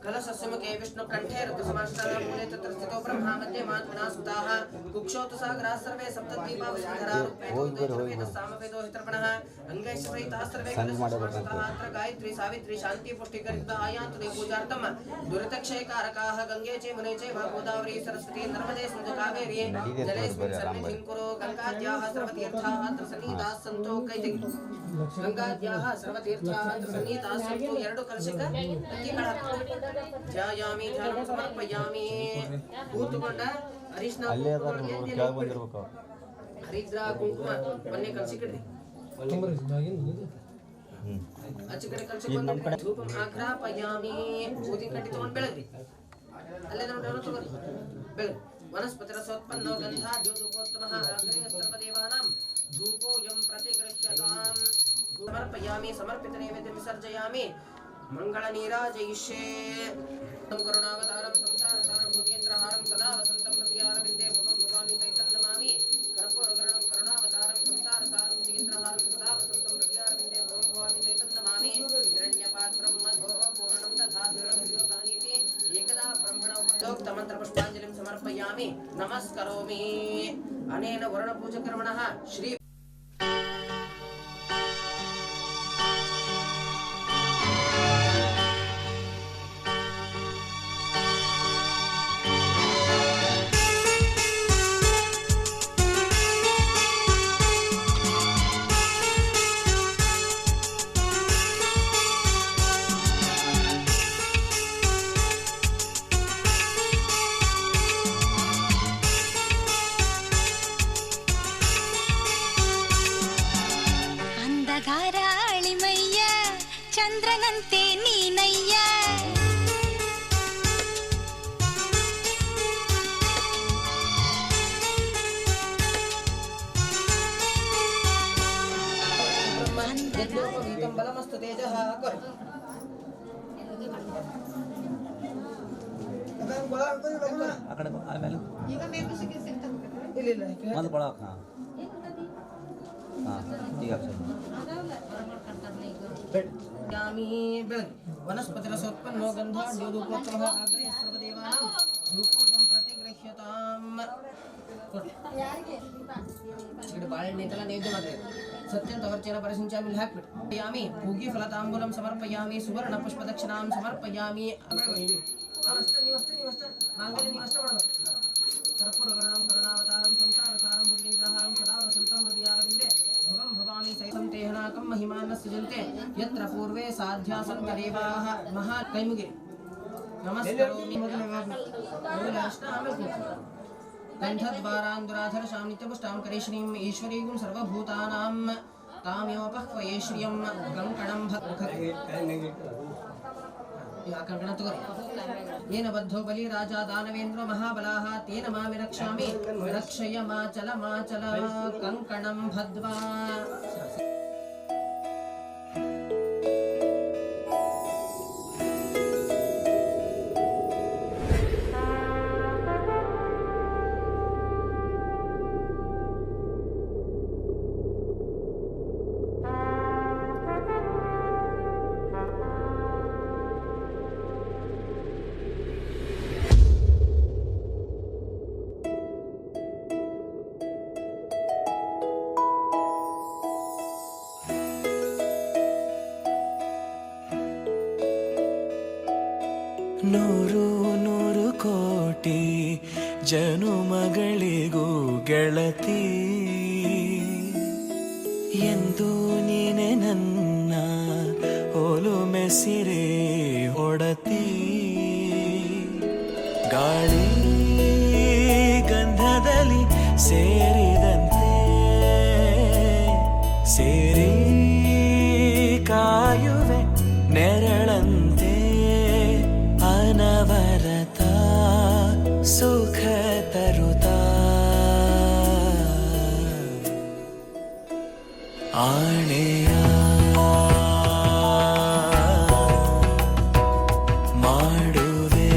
ಕಲಶಸ್ಯಮುಖೇ ವಿಷ್ಣು ಕಂಠೇ ಋತುಸಮಾಶ್ರಯ ಮೂಲೆ ತತ್ರ ಸ್ಥಿತೋ ಬ್ರಹ್ಮ ಮಧ್ಯೆ ಮಾತೃಣಾ ಸುತಾಃ ಕುಕ್ಷೋತು ಸಾಗರಾಃ ಸರ್ವೇ ಸಪ್ತದ್ವೀಪಾ ವಸುಂಧರಾ ರೂಪೇಣ ಸಾಮವೇದೋ ಹಿತರ್ಪಣಃ ಅಂಗೈಶ್ವರೈತಾಃ ಸರ್ವೇ ಅತ್ರ ಗಾಯತ್ರಿ ಸಾವಿತ್ರಿ ಶಾಂತಿ ಪುಷ್ಟಿಕರಿತ ಆಯಾಂತುದೇ ಪೂಜಾರ್ಥಂ ದುರಿತಕ್ಷಯಕಾರಕಾಃ ಗಂಗೆ ಚ ಮುನೆ ಚ ಗೋದಾವರಿ ಸರಸ್ವತಿ ನರ್ಮದೆ ಸಿಂಧು ಕಾವೇರಿ ಜಲೇಸ್ಮಿನ್ ಸನ್ನಿಧಿಂ ಕುರು ಗಂಗಾದ್ಯಾಃ ಸರ್ವತೀರ್ಥಾಃ ಅತ್ರ ಸನ್ನಿಹಿತಾಃ ಸಂತೋ ಕೈತಗಿ ಗಂಗಾದ್ಯಾಃ ಸರ್ವತೀರ್ಥಾಃ ಅತ್ರ ಸನ್ನಿಹಿತಾಃ ಸಂತೋ ಎರಡು ಕಲಶಕ್ಕೆ ಅಕ್ಕಿ ಕಾಳು ಧ್ಯಾಯಾಮಿ ಧ್ಯಾನಂ ಸಮರ್ಪಯಾಮಿ ಕೂತುಕೊಂಡ ಅರಿಶಿನ ಹರಿದ್ರಾ ಕುಂಕುಮ ಮೊನ್ನೆ ಕಲಸಿಕ್ಕಿಡ್ರಿ ಆಚೆ ಕಡೆ ಕಲಸಿಕೊಂಡು ಧೂಪಂ ಆಘ್ರಾಪಯಾಮಿ ಊದಿನ ಕಡ್ಡಿ ತಗೊಂಡು ಬೆಳಗ್ರಿ ಅಲ್ಲೇ ನೋಡಿ ತಗೋರಿ ಬೆಳಗ್ಗೆ वनस्पतिरसोत्पन्नो गन्धा द्योतकोत्तमः अग्रे सर्वदेवानां धूपोऽयं प्रतिगृह्यतां समर्पयामि समर्पितनैवेद्यं विसर्जयामि मङ्गलनीराजयिष्ये करुणावतारं संसारसारं भुजेन्द्रहारं सदा वसन्तं हृदयारविन्दे भवं भवामि तैतन्नमामि कर्पूरगरुणं करुणावतारं संसारसारं भुजेन्द्रहारं सदा वसन्तं हृदयारविन्दे भवं भवामि तैतन्नमामि हिरण्यपात्रं मध्वोः पूर्णं दधाति एकदा ब्रह्मणोक्तमन्त्रपुष्पाञ्जलिं समर्पयामि नमस्करोमि ಅನೇನ ವರ್ಣಪೂಜಕರ್ಮಣಃ ಶ್ರೀ ಅಂಧಗಾರ ಅಳಿಮಯ್ಯ ಚಂದ್ರನಂತೆ ನೀನಯ್ಯ ಯಜ್ಞೋಪವೀತಂ ಬಲಮಸ್ತು ತೇಜಃ ಕರ್ ಆ ಕಡೆ ಆಮೇಲೆ ಇಲ್ಲ ಒಂದು ಕೊಳಕ ಹಾಂ ಈಗ ಯಾಮಿ ಬೆಳಗ್ಗೆ ವನಸ್ಪತಿರಸೋತ್ಪನ್ನೋ ಗಂಧಾಢ್ಯೋಧೂಪೋತ್ಸವಃ ಆಗ್ರೇ ಸರ್ವದೇವಾನಾಂ ಧೂಪೋಯಂ ಪ್ರತಿಗೃಹ್ಯತಾಂ ಇಡು ಬಾಳೆಹಣ್ಣು ಇದೆಲ್ಲ ನೈವೇದ್ಯ ಮಾಡಿದ್ರೆ ಸತ್ಯಂತ ಅವರ್ಚೇನ ಪರಿಸಿಂಚಾಮಿ ಇಲ್ಲಿ ಹಾಕ್ಬಿಟ್ಟು ಯಾಮಿ ಭೂಗಿ ಫಲತಾಂಬೂಲಂ ಸಮರ್ಪಯಾಮಿ ಸುವರ್ಣ ಪುಷ್ಪದಕ್ಷಿಣಾಂ ಸಮರ್ಪಯಾಮಿ ನೀವಷ್ಟೇ ಮಾಂಗಲ್ಯ ನೀವಷ್ಟೇ ಮಾಡ್ಬೇಕು ಕರ್ಪೂರಗರಣಂ ಕರುಣಾವತಾರಂ ಸಂಸಾರಸಾರಂ ಭುಜಗೇಂದ್ರಹಾರಂ ಸದಾ ವಸಂತಂ ಹೃದಯಾರವಿಂದೆ ಭವಂ ಭವಾಮಿ ಸಹಿತಂ ತೇಹನಾಕಂ ಮಹಿಮಾನ ಸೃಜಂತೆ ಯತ್ರ ಪೂರ್ವೇ ಸಾಧ್ಯಾಸನ್ ದೇವಾಃ ಮಹಾ ಕೈಮುಗಿರಿ ನಮಸ್ಕರೋಮಿ ಮೊದಲ ಅರ್ಶನ ಆಮೇಲೆ ಕೂತ್ಕೊಳ್ಳಿ. ಗಂಧದ್ವಾರಾಂದುರಾಧರ ಶಾಂ ನಿತ್ಯಪುಷ್ಟಾಂ ಕರೇಶ್ರೀಂ ಈಶ್ವರೀಗುಂ ಸರ್ವಭೂತಾನಾಂ ತಾಮ್ಯೋಪಹ್ವಯೇ ಶ್ರಿಯಂ ಕಂಕಣಂ ಕಂಕಣ ತಗೋರಿ येन बद्धो बलि राजा दानवेन्द्रो महाबलाः तेन मामि रक्षामि रक्षय माचल माचल कंकणं भद्वा ನೂರು ನೂರು ಕೋಟಿ ಜನುಮಗಳಿಗೂ ಗೆಳತಿ ಎಂದು ನೀನೆ ನನ್ನ ಒಲುಮೆ ಸಿರೆ ಒಡತಿ ಗಾಳಿ ಗಂಧದಲ್ಲಿ ಸೇರಿದಂತೆ ಸೇರಿ ಕಾಯುವೆ ನೆರಳಂತೆ ಅನವರತ ಸುಖ ತರುತ್ತಾ ಆಣೆಯ ಮಾಡುವೆ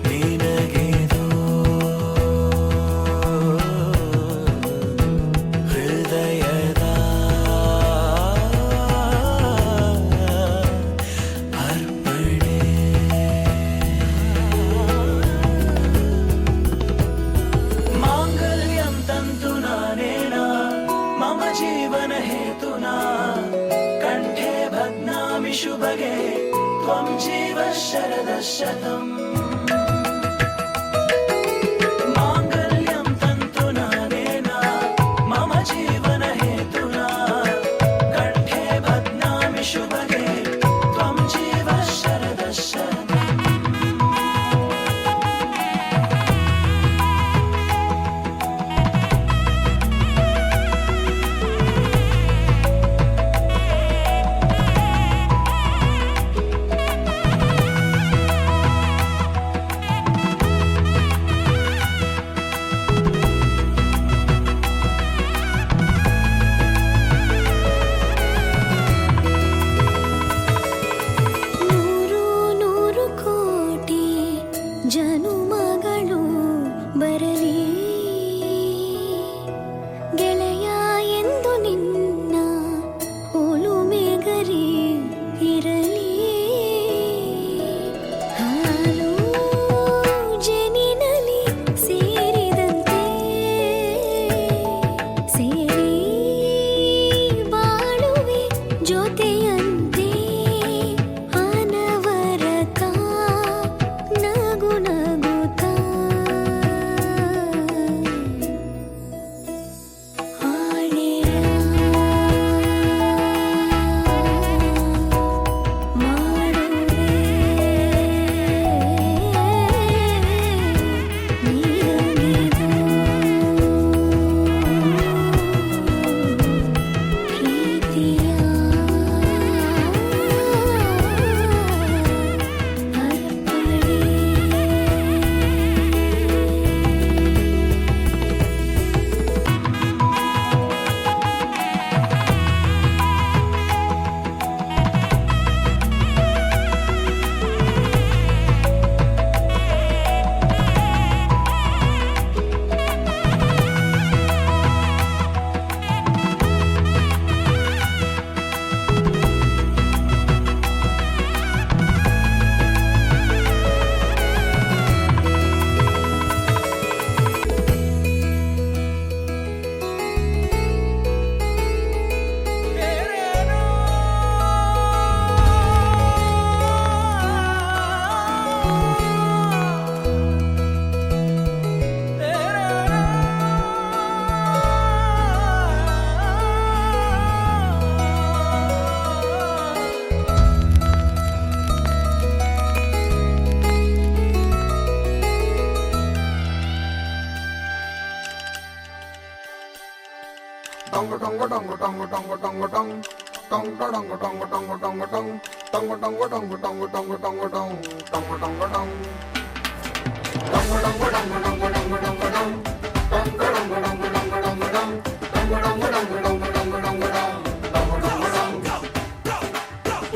ನಿನಗೆದೋ ಹೃದಯದ ಅರ್ಪಣೆ ಮಾಂಗಲ್ಯಂ ತಂತು ನಾನೇನ ಮಮ ಜೀವನ ಹೇತುನಾ ಕಂಠೆ ಭಗ್ನಾಮಿ ಶುಭಗೆ ತ್ವಂ ಜೀವ ಶರದ ಶತಂ ಮಾಂಗಲ್ಯಂ ತಂತು ನಾನೇನ ಮಮ ಜೀವನ ಹೇತುನಾ ಕಂಠೆ ಭಗ್ನಾಮಿ ಶುಭಗೆ ತ್ವಂ ಜೀವ ಶರದ ಶತಂ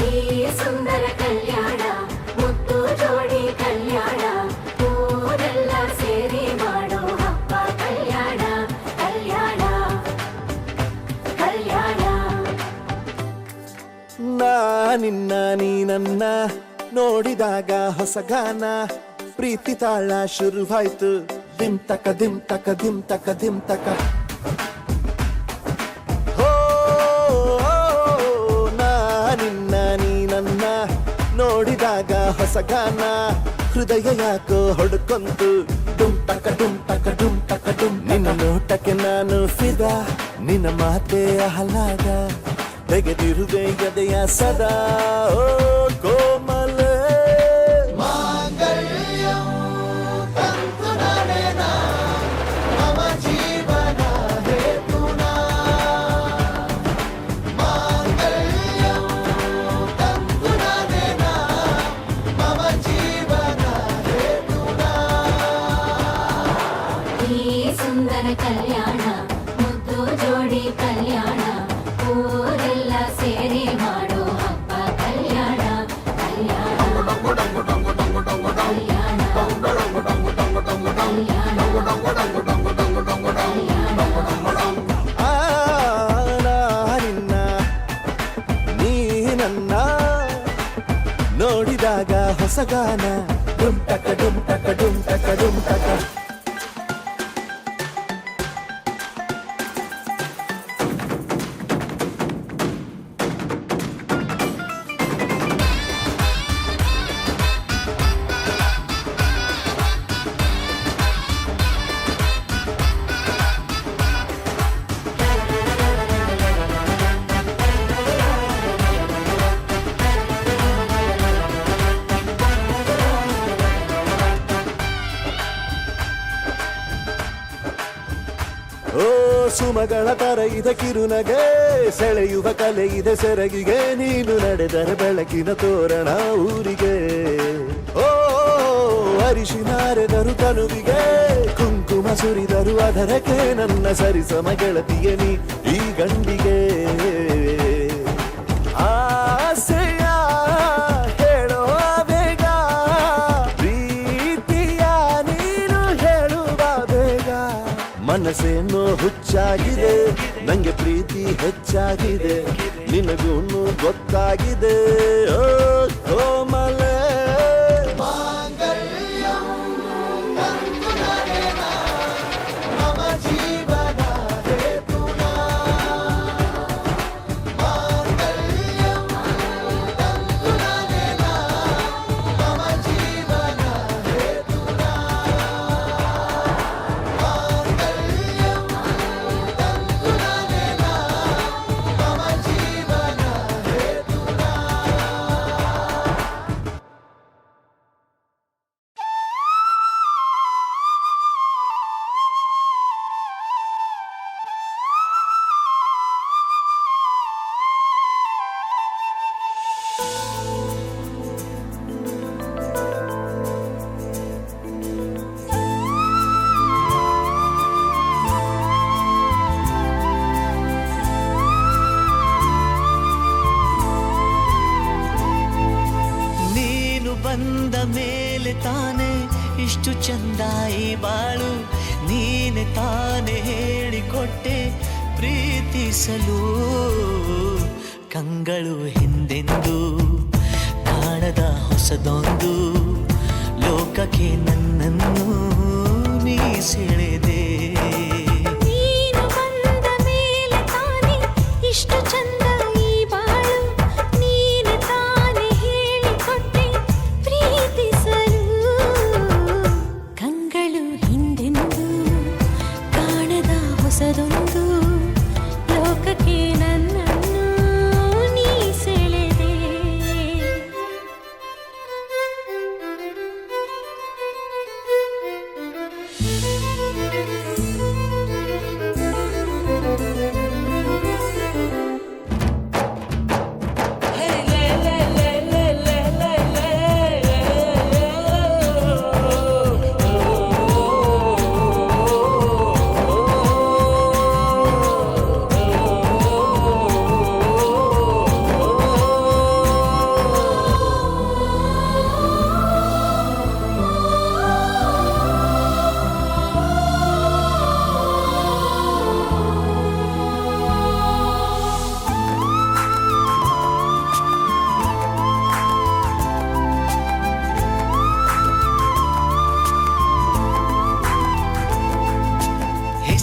ಈ ಸುಂದರ ಕಲ್ಯಾಣ ಮುತ್ತು ಜೋಡಿ ಕಲ್ಯಾಣ ಊರೆಲ್ಲ ಸೇರಿ ಮಾಡೋ ಹಬ್ಬ ಕಲ್ಯಾಣ ಕಲ್ಯಾಣ ಕಲ್ಯಾಣ ನಿನ್ನ ನೀ ನನ್ನ ನೋಡಿದಾಗ ಹೊಸ ಗಾನ ಪ್ರೀತಿ ತಾಳ ಶುರುವಾಯ್ತು ದಿಮ್ ತಕ ದಿಮ್ ತಕ ದಿಮ್ ತಕ ದಿಮ್ ತಕ ಹೋ ನಿನ್ನ ನೀ ನನ್ನ ನೋಡಿದಾಗ ಹೊಸ ಗಾನ ಹೃದಯ ಯಾಕೋ ಹೊಡ್ಕೊಂತು ಡುಮ್ ತಕ ಡುಮ್ ತಕ ಡುಮ್ ತಕ ಡುಮ್ ನಿನ್ನ ನೋಟಕ್ಕೆ ನಾನು ಫಿದಾ ನಿನ್ನ ಮಾತೆ ಆಹ್ಲಾದ ತೆಗೆದಿರುವೆ ಎದೆಯ ಸದಾ ಓ ಕೋಮಲೆ ಮಾಂಗಲ್ಯಂ ತಂತು ನರೇನ ಮಮ ಜೀವನ ಹೇತುನಾ ಮಾಂಗಲ್ಯಂ ತಂತು ನರೇನ ಮಮ ಜೀವನ ಹೇತುನಾ ಈ ಸುಂದರ ಕಲ್ಯಾಣ ಮುದ್ದು ಜೋಡಿ ಕಲ್ಯಾಣ ಊರೆಲ್ಲ ಸೇರಿ ಮಾಡೋ ಹಬ್ಬ ಕಲ್ಯಾಣ ಕಲ್ಯಾಣ ನಿನ್ನ ನೀ ನನ್ನ ನೋಡಿದಾಗ ಹೊಸಗಾನ ಡುಮ್ ಟಕ ಡುಮ್ ಟಕ ಡುಮ್ ಟಕ ಡುಮ್ ಟಕ ಓ ಸುಮಗಳ ತರ ಇದೆ ಕಿರುನಗೆ ಸೆಳೆಯುವ ಕಲೆ ಇದೆ ಸೆರಗಿಗೆ ನೀನು ನಡೆದರೆ ಬೆಳಕಿನ ತೋರಣ ಊರಿಗೆ ಓ ಅರಿಶಿನಾರೆದರು ತನುವಿಗೆ ಕುಂಕುಮ ಸುರಿದರು ಅದರಕ್ಕೆ ನನ್ನ ಸರಿಸಮ ಗೆಳತಿಗೆ ನೀ ಈ ಗಂಡಿಗೆ ಆಸೆಯ ಹೇಳೋ ಬೇಗ ಪ್ರೀತಿಯ ನೀನು ಹೇಳುವ ಬೇಗ ಮನಸ್ಸೇನೋ ಹುಚ್ಚಾಗಿದೆ ನಂಗೆ ಪ್ರೀತಿ ಹೆಚ್ಚಾಗಿದೆ ನಿನಗೂನು ಗೊತ್ತಾಗಿದೆ ಓ ಕೋಮಲೆ ಜೀವನ ಹೇತುನಾ ಬಂದ ಮೇಲೆ ತಾನೆ ಇಷ್ಟು ಚಂದ ಈ ಬಾಳು ನೀನೆ ತಾನೆ ಹೇಳಿಕೊಟ್ಟೆ ಪ್ರೀತಿಸಲು ಕಂಗಳು ಹಿಂದೆಂದು ಕಾಣದ ಹೊಸದೊಂದು ಲೋಕಕ್ಕೆ ನನ್ನನ್ನು ನೀ ಸೆಳೆದೆ ನೀನು ಬಂದ ಮೇಲೆ ತಾನೆ ಇಷ್ಟು ಚಂದ ಈ ಬಾಳು ನೀನೆ ತಾನೆ ಹೇಳಿಕೊಟ್ಟೆ ಪ್ರೀತಿಸಲು ಕಂಗಳು ಹಿಂದೆಂದು ಕಾಣದ ಹೊಸದೊಂದು ಲೋಕಕ್ಕೆ ನನ್ನನ್ನು ನೀ ಸೆಳೆದೆ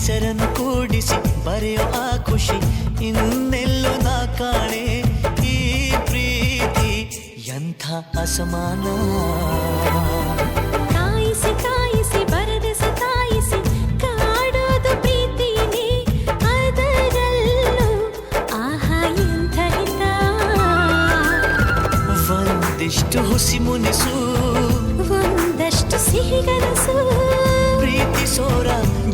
ಹೆಸರನ್ನು ಕೂಡಿಸಿ ಬರೆಯೋ ಆ ಖುಷಿ ಇನ್ನೆಲ್ಲೂ ನಾ ಕಾಣೆ. ಈ ಪ್ರೀತಿ ಎಂಥ ಅಸಮಾನ. ಕಾಯಿಸಿ ಕಾಯಿಸಿ ಬರದೆ ಸತಾಯಿಸಿ ಕಾಡೋದು ಪ್ರೀತಿನೇ, ಅದರಲ್ಲೂ ಆಹಾ ಎಂಥ ಹಿತ. ಒಂದಿಷ್ಟು ಹುಸಿ ಮುನಿಸು, ಒಂದಷ್ಟು ಸಿಹಿಗನಸು, ಪ್ರೀತಿಸೋರ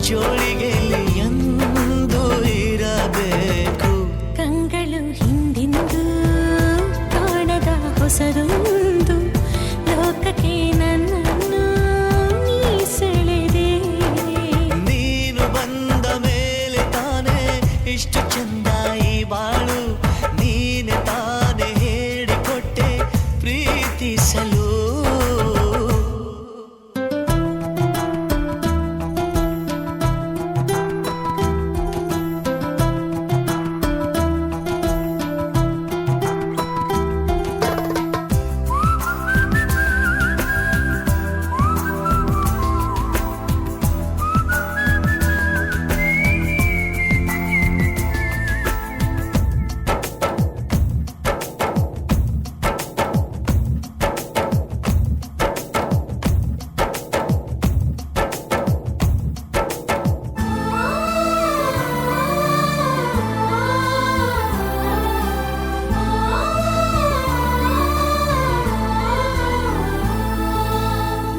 ಜೋಳಿಗೆಯಲ್ಲಿ ಎಂದು ಇರಬೇಕು. ಕಂಗಳು ಹಿಂದಿಂದು ಕಾಣದ ಹೊಸದೊಂದು ಲೋಕಕ್ಕೆ ನನ್ನನ್ನು ನೀ ಸೆಳೆದೆ. ನೀನು ಬಂದ ಮೇಲೆ ತಾನೇ ಇಷ್ಟು ಚಂದ ಈ ಬಾಳು. ನೀನೆ ತಾನೇ ಹೇಳಿಕೊಟ್ಟೆ ಪ್ರೀತಿಸಲು.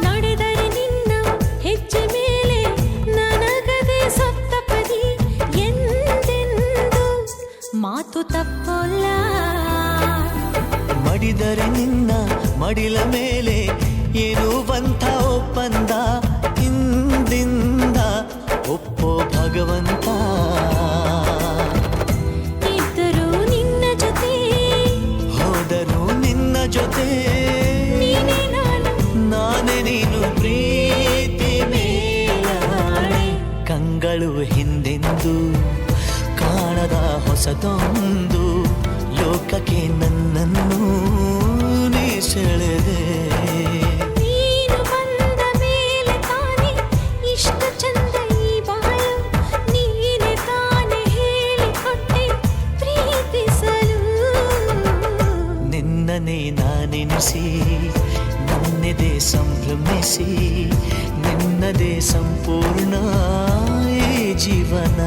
ನಡೆದರೆ ನಿನ್ನ ಹೆಜ್ಜೆ ಮೇಲೆ ನನಗದೆ ಸಪ್ತಪದಿ ಎಂದೆಂದು ಮಾತು ತಪ್ಪಲ್ಲ. ಮಡಿದರೆ ನಿನ್ನ ಮಡಿಲ ಮೇಲೆ ಏನುವಂಥ ಒಪ್ಪಂದ ಹಿಂದಿಂದ ಒಪ್ಪೋ ಭಗವಂತ. ಇದ್ದರೂ ನಿನ್ನ ಜೊತೆ, ಹೋದರೂ ನಿನ್ನ ಜೊತೆ, ನೀನೇ ನಾನು, ನಾನೇ ನೀನು ಪ್ರೀತಿ ಮೇಲಾಣೆ. ಕಂಗಳು ಹಿಂದೆಂದು ಕಾಣದ ಹೊಸದೊಂದು ಲೋಕಕ್ಕೆ ನನ್ನನ್ನು ನೀ ಸೆಳೆದೆ. ನೀನು ಬಂದ ಮೇಲೆ ತಾನೇ ಇಷ್ಟು ಚಂದ ಈ ಬಾಳು. ನೀನೆ ತಾನೇ ಹೇಳಿಕೊಟ್ಟೆ ಪ್ರೀತಿಸಲು. ನಿನ್ನನೇ ನಾನೆನಿಸಿ ನನ್ನೆದೆ ಸಂಭ್ರಮಿಸಿ ನಿನ್ನದೇ ಸಂಪೂರ್ಣ ಈ ಜೀವನ.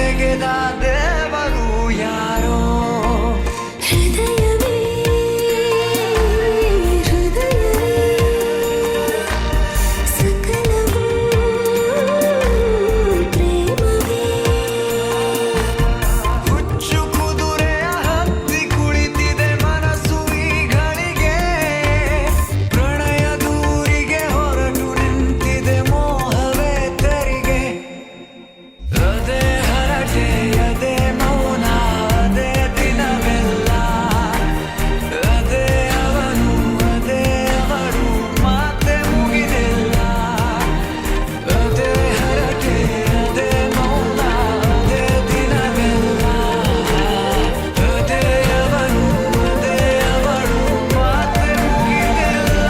ತೆಗೆದ ದೇವರು ಯಾರೋ ಹೃದಯವೇ ಹೃದಯವೇ ಸಕಲವೂ ಪ್ರೇಮವೇ ಹುಚ್ಚು ಕುದುರೆಯ ಹತ್ತಿ ಕುಳಿತಿದೆ ಮನಸ್ಸು ಈಗಳಿಗೆ ಪ್ರಣಯ ದೂರಿಗೆ ಹೊರಟು ನಿಂತಿದೆ ಮೋಹವೇ ತೆರಿಗೆ ಅದೇ ಹರಟೆ ಅದೇ ಮೌನ ಅದೇ ದಿನವೆಲ್ಲ ಅದೇ ಅವನು ಅದೇ ಅವರು ಮಾತೆ ಮುಗಿದಿಲ್ಲ ಅದೇ ಹರಟೆ ಅದೇ ಮೌನ ಅದೇ ದಿನವೆಲ್ಲ ಅದೇ ಅವನು ಅದೇ ಅವರು ಮಾತೆ ಮುಗಿದಿಲ್ಲ.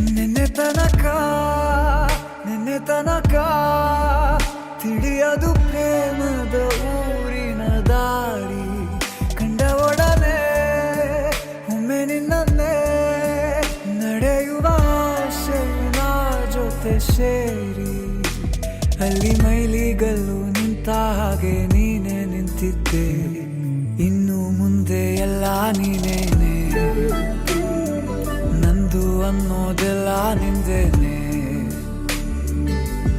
ನಿನ್ನೆ ತನಕ ತಿಳಿಯದು ಪ್ರೇಮದ ಊರಿನ ದಾರಿ ಕಂಡ ಒಡನೆ ಒಮ್ಮೆ ನಿನ್ನೇ ನಡೆಯುವ ಆಸೆಯ ಜೊತೆ ಸೇರಿ ಅಲ್ಲಿ ಮೈಲಿಗಲ್ಲು ನಿಂತ ಹಾಗೆ ನೀನೆ ನಿಂತಿದ್ದೆ ಇನ್ನು ಮುಂದೆ ಎಲ್ಲ ನೀನೇನೆ ನಂದು ಅನ್ನೋದೆಲ್ಲ ನಿಂದೇನೆ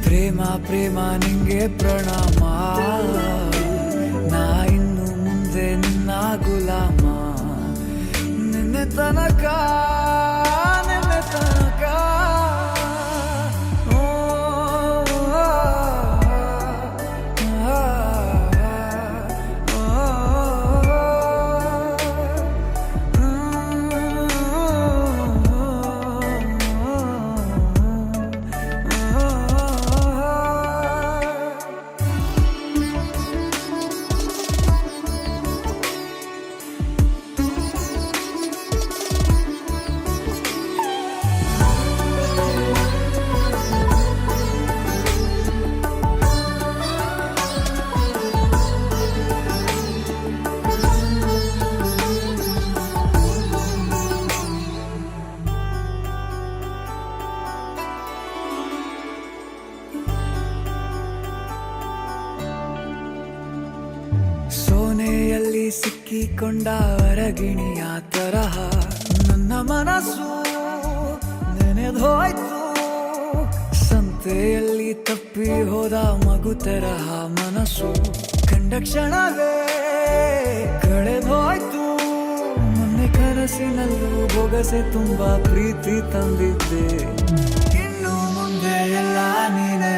ಪ್ರೇಮ ಪ್ರೇಮ ನಿಂಗೆ ಪ್ರಣಾಮ ನಾ ಇನ್ನು ಮುಂದೆ ನಿನ್ನ ಗುಲಾಮ ನಿನ್ನೆ ತನಕ ಓ, ಸೋನೆಯಲ್ಲಿ ಸಿಕ್ಕಿಕೊಂಡ ಅರಗಿಣಿಯ ತರಹ ನನ್ನ ಮನಸ್ಸು ನೆನೆದೋಯ್ತು ಸಂತೆಯಲ್ಲಿ ತಪ್ಪಿ ಹೋದ ಮಗು ತರಹ ಮನಸ್ಸು ಕಂಡ ಕ್ಷಣವೇ ಕಳೆದೋಯ್ತು ಮೊನ್ನೆ ಕನಸಿನಲ್ಲೂ ಬೊಗಸೆ ತುಂಬಾ ಪ್ರೀತಿ ತಂದಿದ್ದೆ ಇನ್ನು ಮುಂದೆ ಎಲ್ಲ ನೀನೇ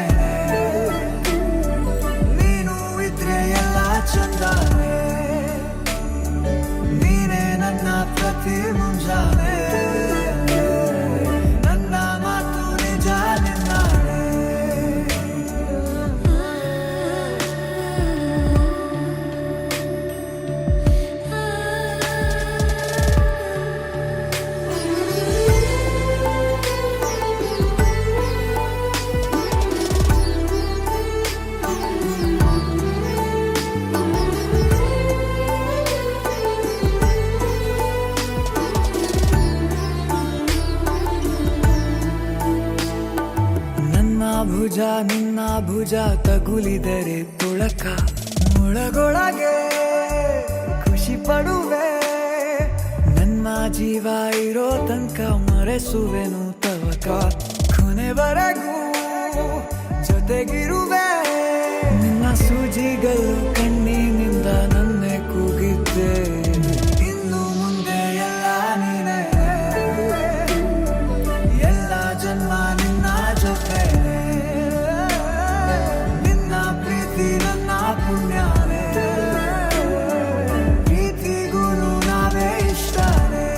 ನೀನು ಇದ್ರೆ ಎಲ್ಲ ಚಂದಾನೆ ನೀನೇ ನನ್ನ ಪ್ರತಿ ಮುಂಜಾನೆ ನನ್ನ ಮಾತು ನಿಜ ನಿನ್ನಾಳೆ ಭುಜ ನಿನ್ನ ಭುಜ ತಗುಲಿದರೆ ತುಳಕ ಮುಳಗೊಳಗೆ ಖುಷಿ ಪಡುವೆ ನನ್ನ ಜೀವ ಇರೋ ತನಕ ಮರೆಸುವೆನು ತವಕ ಕೊನೆವರೆಗೂ ಜೊತೆಗಿರುವೆ ನಿನ್ನ ಸೂಜಿಗಳು ಕಣ್ಣಿನಿಂದ ನನ್ನೆ ಕೂಗಿದ್ದೆ ಇನ್ನು ಮುಂದೆ ಎಲ್ಲ ನೀನೇ ಎಲ್ಲ ಜನ್ಮ ನಿನ್ನ ಜೊತೆ ನಿನ್ನ ಪ್ರೀತಿ ನನ್ನ ಪುಣ್ಯನೇ ಪ್ರೀತಿಗೂ ನಾವೇ ಇಷ್ಟನೇ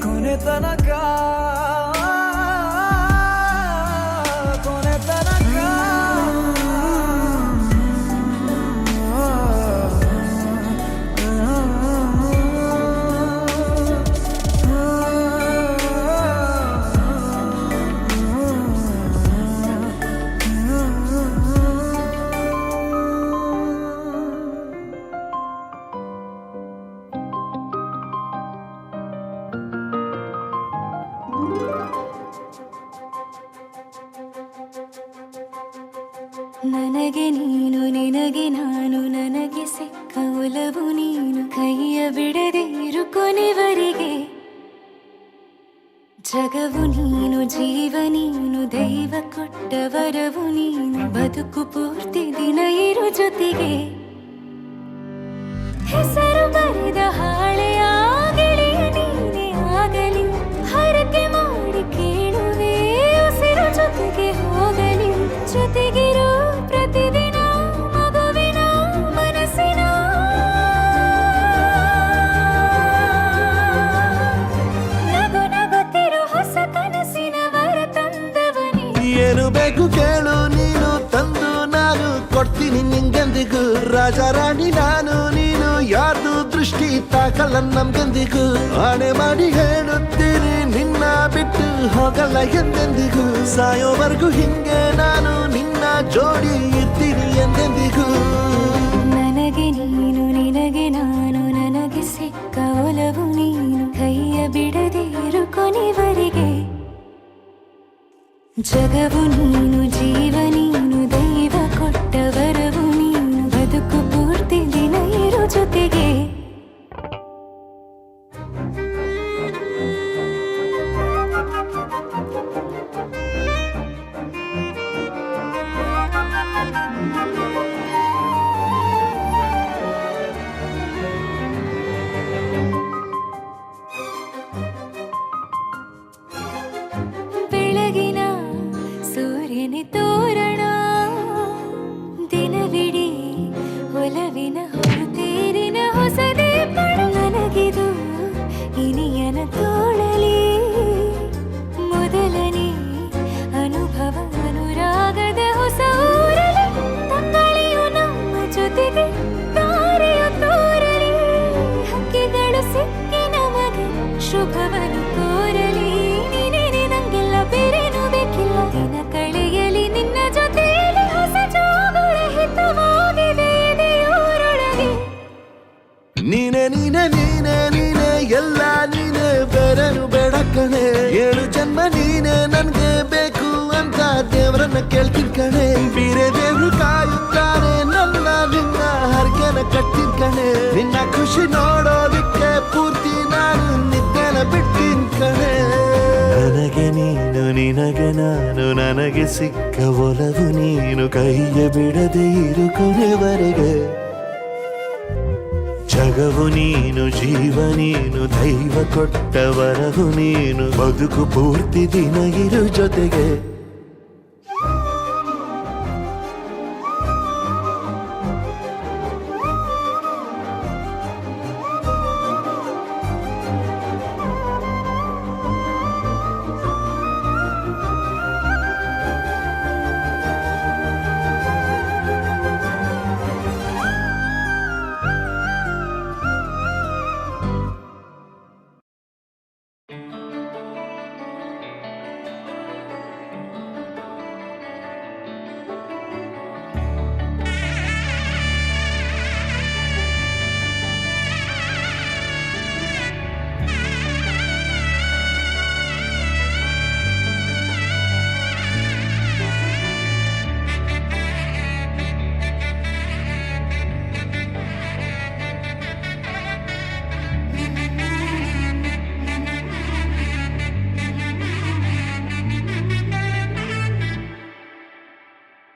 ಕೊನೆ ತನಕ ಕೊನೆ ತನಕ ನನಗೆ ನೀನು ನಿನಗೆ ನಾನು ನನಗೆ ಸಿಕ್ಕ ಒಲವು ನೀನು ಕೈಯ ಬಿಡದೆ ಇರು ಕೊನೆವರೆಗೆ ಜಗವು ನೀನು ಜೀವ ನೀನು ದೈವ ಕೊಟ್ಟ ವರವು ನೀನು ಬದುಕು ಪೂರ್ತಿ ದಿನ ಇರು ಜೊತೆಗೆ ಹೆಸರು ಬರೆದ ಹಾಳೆಯ ಗೆಳೆಯ ನೀನೇ ಆಗಲಿ ಹರಕೆ ಮಾಡಿ ಕೇಳುವೆ ಉಸಿರು ಜೊತೆಗೆ ಹೋಗಲಿ ಜೊತೆಗಿರೋ ಪ್ರತಿದಿನ ಮಗುವಿನ ಮನಸ್ಸಿನ ನಗು ನಗುತ್ತಿರೋ ಹೊಸ ಕನಸಿನ ವರ ತಂದವನೇ ಏನು ಬೇಕು ಕೇಳು ನೀನು ತಂದು ನಾನು ಕೊಡ್ತೀನಿ ನಿಂಗೆಂದಿಗೂ ರಾಜ ರಾಣಿ ನಾನು ನೀನು ಯಾರ್ದು ದೃಷ್ಟಿ ತಾಕಲ್ಲ ನಮ್ಗೆಂದಿಗೂ ಆಣೆ ಮಾಡಿ ಹೇಳುತ್ತೀನಿ ನಿನ್ನ ಬಿಟ್ಟು ಹೋಗಲ್ಲ ಎಂದೆಂದಿಗೂ ಸಾಯೋವರೆಗೂ ಹಿಂಗೆ ನಾನು ನಿನ್ನ ಜೋಡಿ ಇರ್ತೀನಿ ಎಂದೆಂದಿಗೂ ನನಗೆ ನೀನು ನಿನಗೆ ನಾನು ನನಗೆ ಸಿಕ್ಕ ಒಲವು ನೀನು ಕೈಯ ಬಿಡದೆ ಇರು ಕೊನೆವರೆಗೆ ಜಗವು ನೀನು ಜೀವ ನೀನು ದೈವ ಕೊಟ್ಟ ವರವು ನೀನು ಬದುಕು ಪೂರ್ತಿ ದಿನ ಇರು ಜೊತೆಗೆ ಬೆಳಗಿನ ಸೂರ್ಯನೇ ತೋರಣ ದಿನವಿಡೀ ಒಲವಿನ ಹೊರತೇರಿನ ಹೊಸದೇ ಪಡ ನನಗಿದು ಇನಿಯನ ತೋಳಲಿ ಮೊದಲನೇ ಅನುಭವ ಅನುರಾಗದ ಹೊಸ ಊರಲಿ ತಂಗಳಿಯು ನಮ್ಮ ಜೊತೆಗೆ ದಾರಿಯ ತೋರಲಿ ಹಕ್ಕಿಗಳು ಸಿಕ್ಕಿ ನಮಗೆ ಶುಭವನ್ನು ಕೋರಲಿ ನೀನೇನೆ ನಂಗೆಲ್ಲ ಬೇರೇನು ಬೇಕಿಲ್ಲ ದಿನ ಕಳೆಯಲಿ ನಿನ್ನ ಜೊತೆಯಲ್ಲಿ ಹೊಸ ಜೋಗುಳ ಹಿತವಾಗಿದೆ ಇದೆಯೋರೊಳಗೆ ನೀನೆ ನೀನೆ ನೀನೆ ನೀನೆ ಎಲ್ಲ ನೀನೆ ಬೇರೆನು ಬೇಡ ಕಣೆ 7 ಜನ್ಮ ನೀನೆ ನನ್ಗೆ ಬೇಕು ಅಂತ ದೇವರನ್ನ ಕೇಳ್ತೀನಿ ಕಣೆ ಬೇರೆ ದೇವ್ರು ಕಾಯುತ್ತಾರೆ ನನ್ನ ನಿನ್ನ ಹರ್ಗೆನ ಕಟ್ಟಿನ ಕಣೆ ನಿನ್ನ ಖುಷಿ ನೋಡೋದಿಕ್ಕೆ ಪೂರ್ತಿ ನಾನು ನಿದ್ದೆನ ಬಿಟ್ಟಿನ ಕಣೆ ನನಗೆ ನೀನು ನಿನಗೆ ನಾನು ನನಗೆ ಸಿಕ್ಕ ಒಲವು ನೀನು ಕೈಯ ಬಿಡದೆ ಇರು ಕೊನೆವರೆಗೆ ಜಗವು ನೀನು ಜೀವ ನೀನು ದೈವ ಕೊಟ್ಟ ವರವು ನೀನು ಬದುಕು ಪೂರ್ತಿ ದಿನ ಇರು ಜೊತೆಗೆ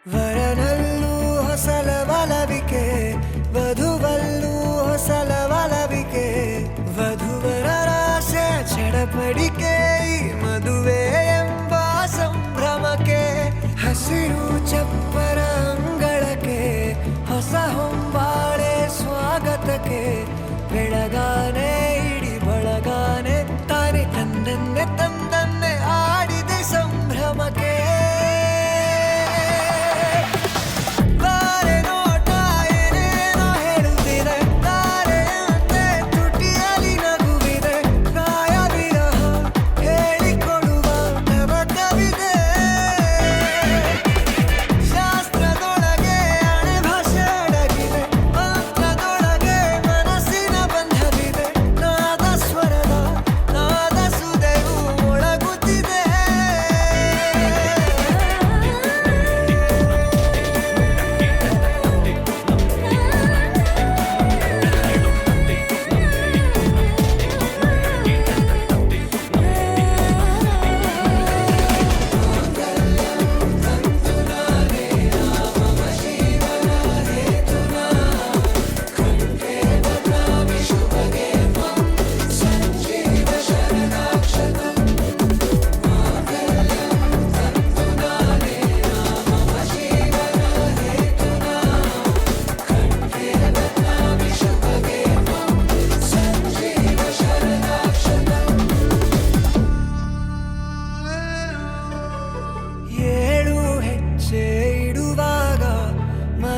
ವರನಲ್ಲೂ ಹೊಸಲ ಒಲವಿಕೆ ವಧುವಲ್ಲೂ ಹೊಸಲ ಒಲವಿಕೆ ವಧುವರರ ಆಸೆ ಚಡಪಡಿಕೆ ಈ ಮದುವೆ ಎಂಬ ಸಂಭ್ರಮಕ್ಕೆ ಹಸಿರು ಚಪ್ಪರ ಅಂಗಳಕ್ಕೆ ಹೊಸ ಹೊಂಬಾಳೆ ಸ್ವಾಗತಕ್ಕೆ ಬೆಳಗಾನೆ ಇಡಿ ಬಳಗಾನೆ ತಾನೆ ತನ್ನನ್ನೇ ತಂದನ್ನೇ ಆಡಿದೆ ಸಂಭ್ರಮಕ್ಕೆ ಬಾರೆ ನೋಟ ಏನೇನೋ ಹೇಳುತ್ತಿದೆ ತಾರೆಯಂತೆ ತುಟಿಯಲ್ಲಿ ನಗುವಿದೆ ಕಾಯ ವಿರಹ ಹೇಳಿಕೊಡುವ ನವ ಕವಿದೆ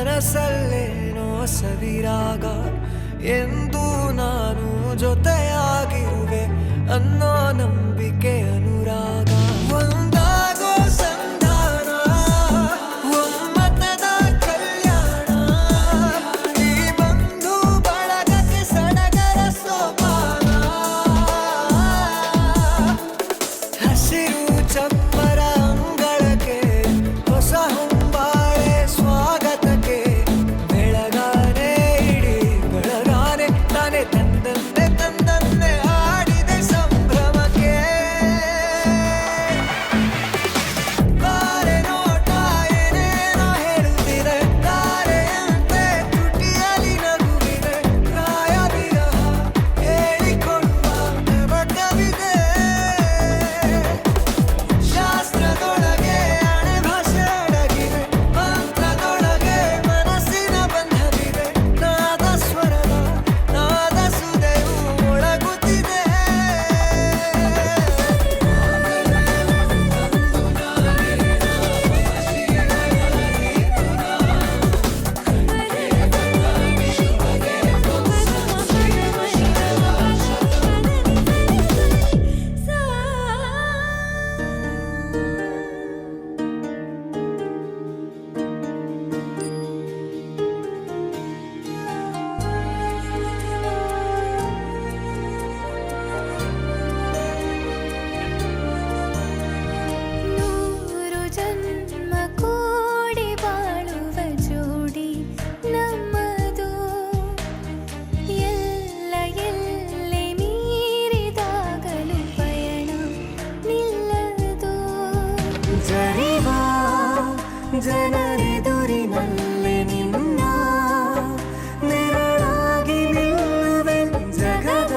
ಮನಸ್ಸಲ್ಲೇನೋ ಸವಿರಾಗ ಎಂದು ನಾನು ಜೊತೆಯಾಗಿರುವೆ ಅನ್ನೋ ನಂಬಿಕೆ ಅನುರಾಗ ಒಂದಾಗೋ ಸಂಧಾನ ಒಮ್ಮತದ ಕಲ್ಯಾಣ ಈ ಬಂಧು ಬಳಗಕ್ಕೆ ಸಡಗರ ಸೋಪಾನ ಹಸಿರು ಚಪ್ಪರ ಅಂಗಳಕ್ಕೆ ಹೊಸ ಹೊಂಬಾಳೆ ಸ್ವಾಗತಕ್ಕೆ ಬೆಳಗಾನೆ ಇಡೀ ಬೆಳಗಾನೆ ತಾನೆ ತಂದನ್ನೇ ಆಡಿದೆ ಸಂಭ್ರಮಕ್ಕೆ ಬಾರೆ ನೋಟ ಏನೇನೋ ಹೇಳುತ್ತಿದೆ ತಾರೆಯಂತೆ ತುಟಿಯಲ್ಲಿ ನಗುವಿದೆ ಕಾಯ ವಿರಹ ಹೇಳಿಕೊಳ್ಳುವ ಕವಿದೆ ಶಾಸ್ತ್ರದೊಳಗೆ ಹಣೆ ಭಾಷೆ ಅಡಗಿದೆ ಮಂತ್ರದೊಳಗೆ ಮನಸ್ಸಿನ ಬಂಧವಿದೆ ನಾದ ಸ್ವರದ ನಾದ ಸುದೆಯು ಮೊಳಗುತ್ತಿದೆ ನೂರು ಜನ್ಮ ಕೂಡಿ ಬಾಳುವ ಜೋಡಿ ನಮ್ಮದು ಎಲ್ಲ ಎಲ್ಲೆ ಮೀರಿದಾಗಲೂ ಪಯಣ ನಿಲ್ಲದು ಜರಿವ ಜನರೆದುರಿನಲ್ಲಿ ನಿನ್ನ ನೆರಳಾಗಿ ನಿಲ್ಲುವೆ ಜಗದ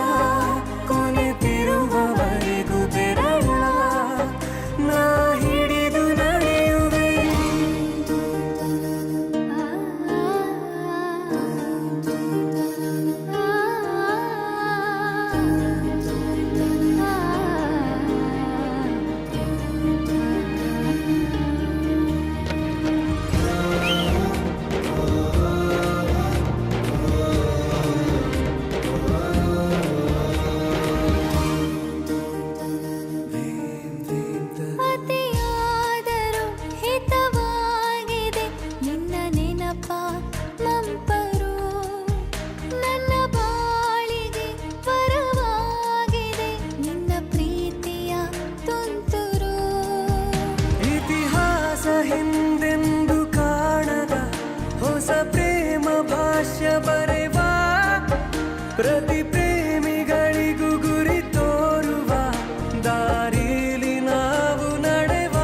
ಕೊನೆತಿರುವವರೆಗೂ ಬೆರಳ ನಾ ಹಿಡಿದು ನಡೆಯುವೆ ಅತಿಯಾದರೂ ಹಿತವಾಗಿದೆ ನಿನ್ನ ನೆನಪ ಮಂಪರು ನನ್ನ ಬಾಳಿಗೆ ಪರವಾಗಿದೆ ನಿನ್ನ ಪ್ರೀತಿಯ ತುಂತುರು ಇತಿಹಾಸ ಹಿಂದೆಂದು ಕಾಣದ ಹೊಸ ಪ್ರೇಮ ಭಾಷ್ಯ ಬರೆವ ಪ್ರತಿ ಪ್ರೇಮಿಗಳಿಗೂ ಗುರಿ ತೋರುವ ದಾರಿಲಿ ನಾವು ನಡೆವ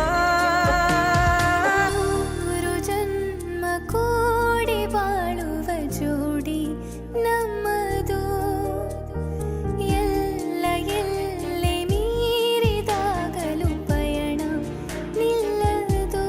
ನೂರು ಜನ್ಮ ಕೂಡಿ ಬಾಳುವ ಜೋಡಿ ನಮ್ಮದು ಎಲ್ಲ ಎಲ್ಲೆ ಮೀರಿದಾಗಲೂ ಪಯಣ ನಿಲ್ಲದು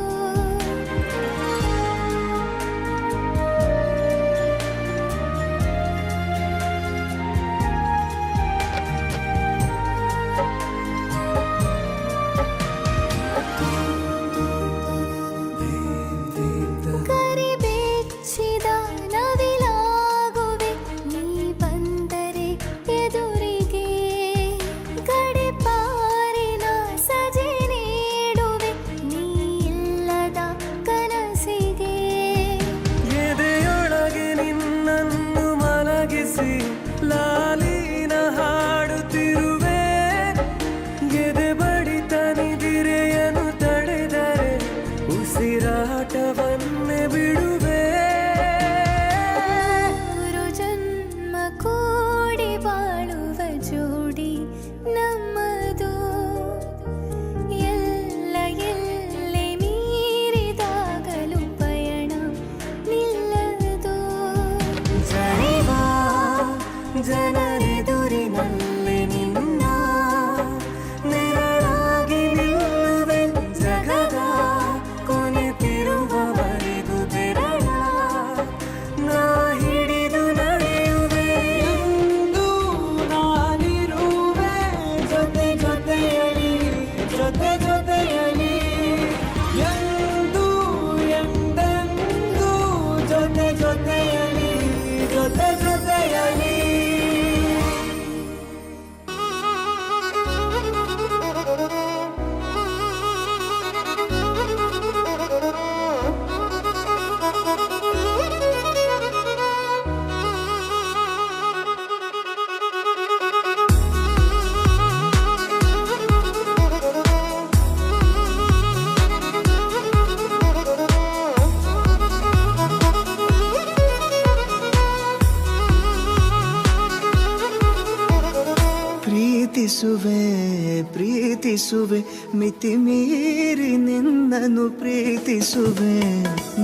ಪ್ರೀತಿಸುವೆ ಮಿತಿ ಮೀರಿ ನಿನ್ನನ್ನು ಪ್ರೀತಿಸುವೆ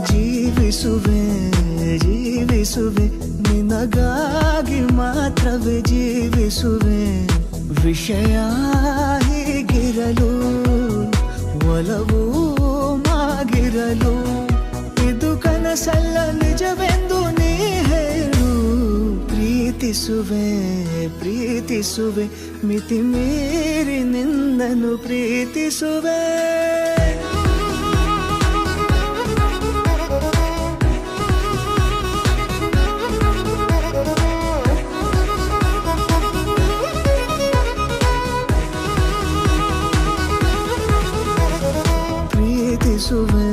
ಜೀವಿಸುವೆ ಜೀವಿಸುವೆ ನಿನಗಾಗಿ ಮಾತ್ರವೇ ಜೀವಿಸುವೆ ವಿಷಯ ಹೀಗಿರಲು ಒಲವು ಮಾಗಿರಲು ಇದು ಕನಸಲ್ಲ ನಿಜವೆಂದು ನೀ ಹೇಳು ಪ್ರೀತಿಸುವೆ ಪ್ರೀತಿಸುವೆ ಮಿತಿ ಮೀರಿ ನಿನ್ನನ್ನು ಪ್ರೀತಿಸುವೆ ಪ್ರೀತಿಸುವೆ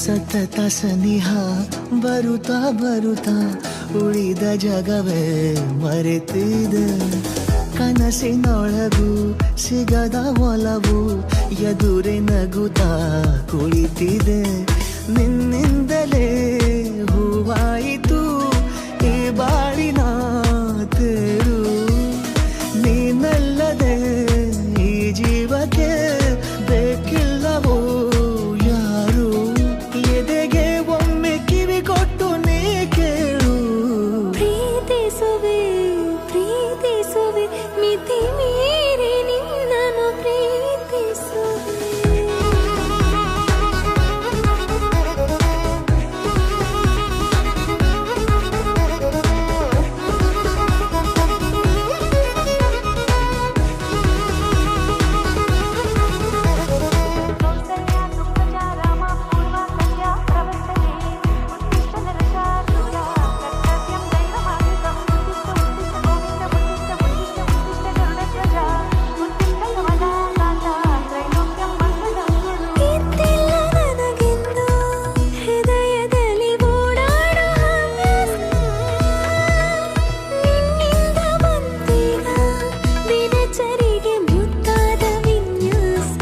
ಸತತ ಸನಿಹ ಬರುತ್ತಾ ಬರುತ್ತಾ ಉಳಿದ ಜಗವೇ ಮರೆತಿದೆ ಕನಸಿನೊಳಗೂ ಸಿಗದ ಒಲವು ಎದುರೆ ನಗುತ್ತಾ ಕುಳಿತಿದೆ ನಿನ್ನಿಂದಲೇ ಹೂವಾಯಿತು ಈ ಬಾಳಿನ ತೇರು ನೀನಲ್ಲದೆ ಈ ಜೀವಕ್ಕೆ ಬೇಕಿಲ್ಲವೋ ಯಾರು ಎದೆಗೆ ಒಮ್ಮೆ ಕಿವಿ ಕೊಟ್ಟು ನೀ ಕೇಳು ಪ್ರೀತಿಸುವೆ ಪ್ರೀತಿಸುವೆ ಮಿತಿ ಮೀರಿ ನಿನ್ನನ್ನು ಪ್ರೀತಿಸುವೆ ಇದ್ದಿಲ್ಲ ನನಗೆಂದು ಹೃದಯದಲ್ಲಿ ಓಡಾಡೋ ಹವ್ಯಾಸ ನಿನ್ನಿಂದ ಬಂದೀಗ ದಿನಚರಿಗೆ ಮುತ್ತಾದ ವಿನ್ಯಾಸ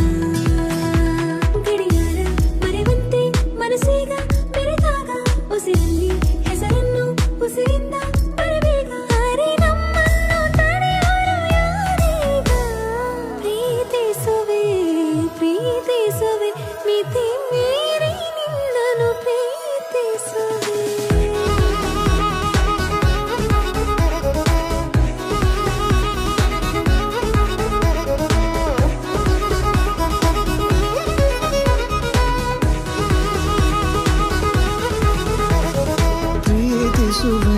ಗಡಿಯಾರ ಮರೆವಂತೆ ಮನಸ್ಸೀಗ ಬೆರೆತಾಗ ಉಸಿರಲ್ಲಿ ಹೆಸರನ್ನು ಉಸಿರಿಂದ ಬರಬೇಗ ಅರೆ ನಮ್ಮನ್ನು ತಡೆಯೋರು ಯಾರೀಗ ಪ್ರೀತಿಸುವೆ ಪ್ರೀತಿಸುವೆ ಮಿತಿ ಮೀರಿ ನಿನ್ನನ್ನು ಪ್ರೀತಿಸುವೆ ಪ್ರೀತಿಸುವೆ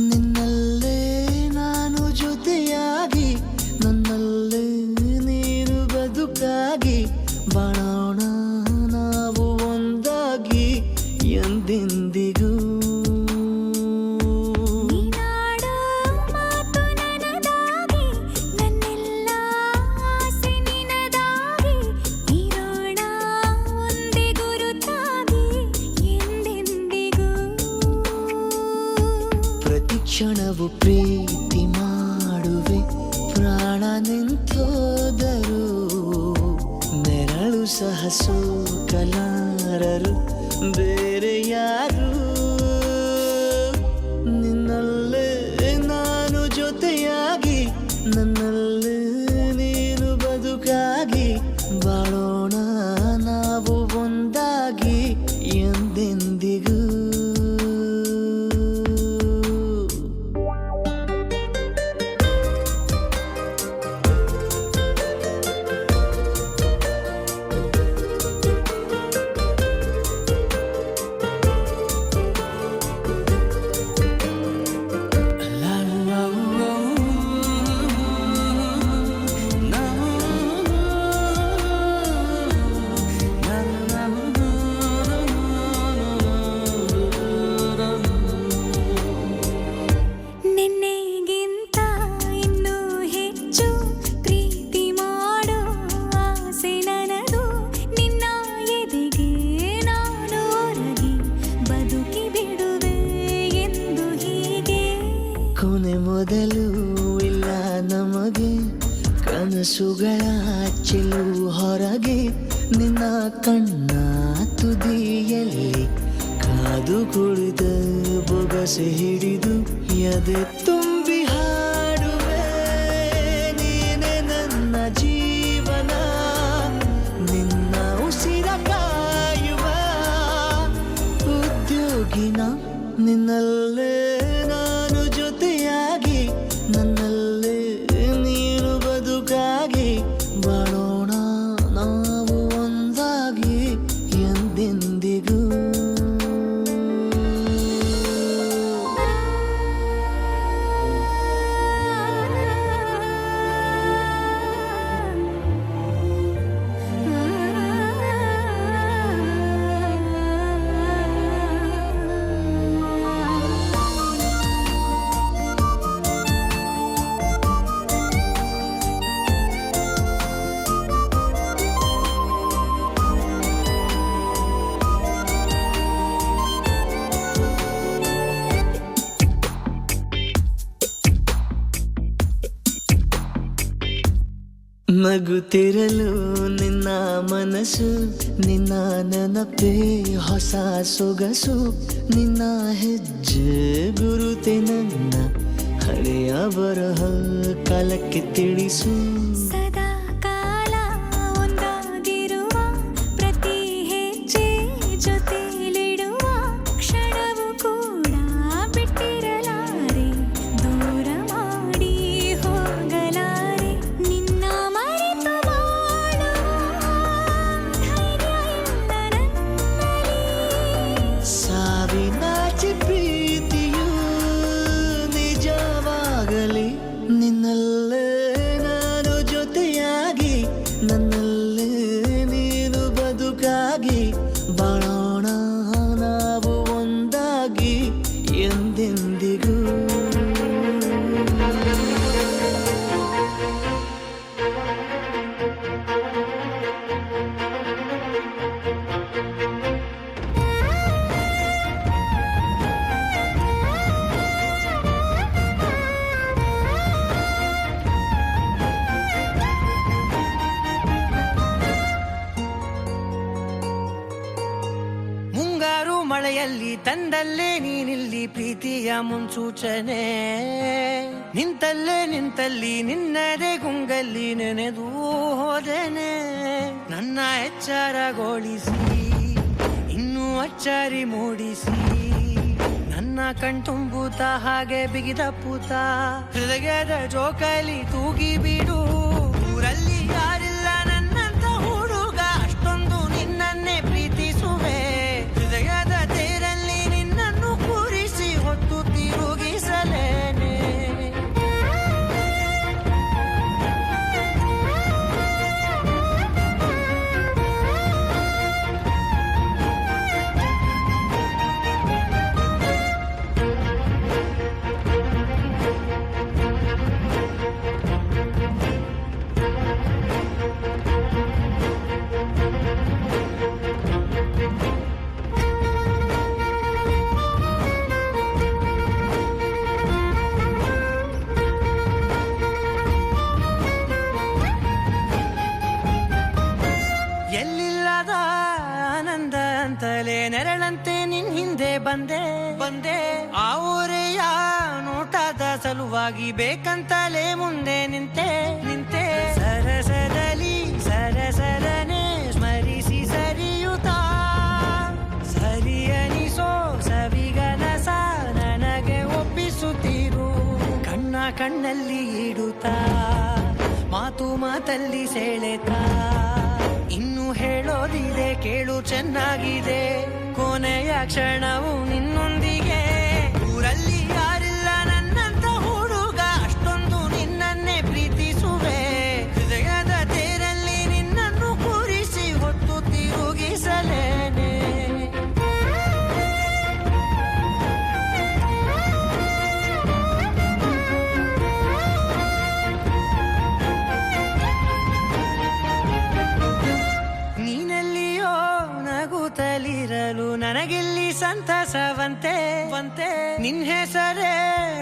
ನಿನ್ನಲ್ಲೇ ನಾನು ಜೊತೆಯಾಗಿ ನನ್ನಲ್ಲೇ ನೀನು ಬದುಕಾಗಿ ಬಾಳೋಣ ನಾವು ಒಂದಾಗಿ ಎಂದೆಂದಿಗೂ ನೀನಾಡೋ ಮಾತು ನನದಾಗಿ ನನ್ನೆಲ್ಲ ಆಸೆ ನಿನದಾಗಿ ಇರೋಣ ಒಂದೇ ಗುರುತಾಗಿ ಎಂದೆಂದಿಗೂ ಪ್ರತಿ ಕ್ಷಣವು ಪ್ರೀತಿ ಮಾಡುವೆ ಪ್ರಾಣ ನಿಂತೋದರು ನೆರಳು ಸಹ ಸೋಕಲಾರರು ಬೇರೆ ಯಾರು ನಿನ್ನಲ್ಲೇ ನಾನು ಜೊತೆಯಾಗಿ ನನ್ನಲ್ಲೇ ನೀನು ಬದುಕಾಗಿ ಬಾಳೋಣ ನಾವು ಒಂದಾಗಿ ಎಂದೆಂದಿಗೂ ಕೊನೆ ಮೊದಲು ಇಲ್ಲ ನಮಗೆ ಕನಸುಗಳ ಚೆಲು ಹೊರಗೆ ನಿನ್ನ ಕಣ್ಣ ತುದಿಯಲ್ಲಿ ಕಾದು ಕುಳಿತ ಬೊಗಸೆ ಹಿಡಿದು ಎದೆ ತುಂಬಿ ಹಾಡುವೆ ನೀನೆ ನನ್ನ ಜೀವನ ನಿನ್ನ ಉಸಿರ ಕಾಯುವ ಉದ್ಯೋಗಿನ ನಿನ್ನಲ್ಲೇ ನಾನು ಜೊತೆಯಾಗಿ ನನ್ನಲ್ಲೇ ನೀನು ಬದುಕಾಗಿ ಬಾಳೋಣ ನಾವು ಒಂದಾಗಿ ಎಂದೆಂದಿಗೂ ನಗುತ್ತಿರಲು ನಿನ್ನ ಮನಸ್ಸು ನಿನ್ನ ನೆನಪೇ ಹೊಸ ಸೊಗಸು ನಿನ್ನ ಹೆಜ್ಜೆ ಗುರುತೆ ನನ್ನ ಹಳೆಯ ಬರಹ ಕಾಲಕ್ಕೆ ತಿಳಿಸು ಸದಾ ಕಾಲ ಒಂದಾಗಿರುವ ಪ್ರತಿ ಹೆಜ್ಜೆ ಜೊತೆಲಿಡುವ ಕ್ಷಣವು ಕೂಡ ಬಿಟ್ಟಿರಲಾರೆ ದೂರ ಮಾಡಿ ಹೋಗಲಾರೆ ನಿನ್ನ ಮರೆತು ಬಾಳುವ ಧೈರ್ಯ ಇಲ್ಲ ನನ್ನಲ್ಲಿ ಸಾವಿನಾಚೆ ಪ್ರೀತಿಯು ನಿಜವಾಗಲಿ ನಿನ್ನಲ್ಲೇ ನಾನು ಜೊತೆಯಾಗಿ ನನ್ನಲ್ಲೇ ನೀನು ಬದುಕಾಗಿ ಬಾಳೋಣ ನಾವು ಒಂದಾಗಿ ಎಂದೆಂದಿಗೂ ಮುಂಗಾರು ಮಳೆಯಲ್ಲಿ ತಂದಲ್ಲೇ ನೀನಿಲ್ಲಿ ಪ್ರೀತಿಯ ಮುನ್ಸೂಚನೆ ನಿಂತಲ್ಲೇ ನಿಂತಲ್ಲಿ ನಿನ್ನದೇ ಗುಂಗಲ್ಲಿ ನೆನೆದು ಹೋದೆನೆ ನನ್ನ ಎಚ್ಚರಗೊಳಿಸಿ ಇನ್ನೂ ಅಚ್ಚರಿ ಮೂಡಿಸಿ ನನ್ನ ಕಣ್ತುಂಬುತ್ತ ಹಾಗೆ ಬಿಗಿದ ಪೂತ ಹೃದಯದ ಜೋಕಾಲಿ ತೂಗಿ ಬಿಡು ಊರಲ್ಲಿ ಯಾರಿಲ್ಲ ನನ್ನಂತ ಹುಡುಗ ಅಷ್ಟೊಂದು ನಿನ್ನನ್ನೇ ಪ್ರೀತಿಸುವೆ ಹೃದಯದ ತೇರಲ್ಲಿ ನಿನ್ನನ್ನು ಕೂರಿಸಿ ಹೊತ್ತು ತಿರುಗಿಸಲೇನೆ ಎಲ್ಲಿಲ್ಲದ ಆನಂದ ಅಂತಲೇ ನೆರಳಂತೆ ನಿನ್ ಹಿಂದೆ ಬಂದೆ ಆ ಊರೆಯ ನೋಟದ ಸಲುವಾಗಿ ಬೇಕಂತಲೇ ಮುಂದೆ ನಿಂತೆ ಸರಸದಲ್ಲಿ ಸರಸರನೆ ಸ್ಮರಿಸಿ ಸರಿಯುತ್ತಾ ಸರಿಯನಿಸೋ ಸವಿಗನಸ ನನಗೆ ಒಪ್ಪಿಸುತ್ತೀರು ಕಣ್ಣಲ್ಲಿ ಇಡುತ್ತಾ ಮಾತಲ್ಲಿ ಸೆಳೆತಾ ಇನ್ನು ಹೇಳೋದಿದೆ ಕೇಳು ಚೆನ್ನಾಗಿದೆ ಕೊನೆಯ ಕ್ಷಣವು ನಿನ್ನೊಂದಿಗೆ ಊರಲ್ಲಿ ಯಾರಿಲ್ಲ ನನ್ನಂತ ಹುಡುಗ ಅಷ್ಟೊಂದು ನಿನ್ನನ್ನೇ ಪ್ರೀತಿಸುವೆ ಹೃದಯದ ತೇರಲ್ಲಿ ನಿನ್ನನ್ನು ಕೂರಿಸಿ ಹೊತ್ತು ತಿರುಗಿಸಲೇನೆ ನೀನೆಲ್ಲಿಯೋ ನಗುತ್ತಲಿರಲು ನನಗಿಲ್ಲಿ ಸಂತಸವಂತೆ ಬಂತೆ ನಿನ್ ಹೆಸರೇ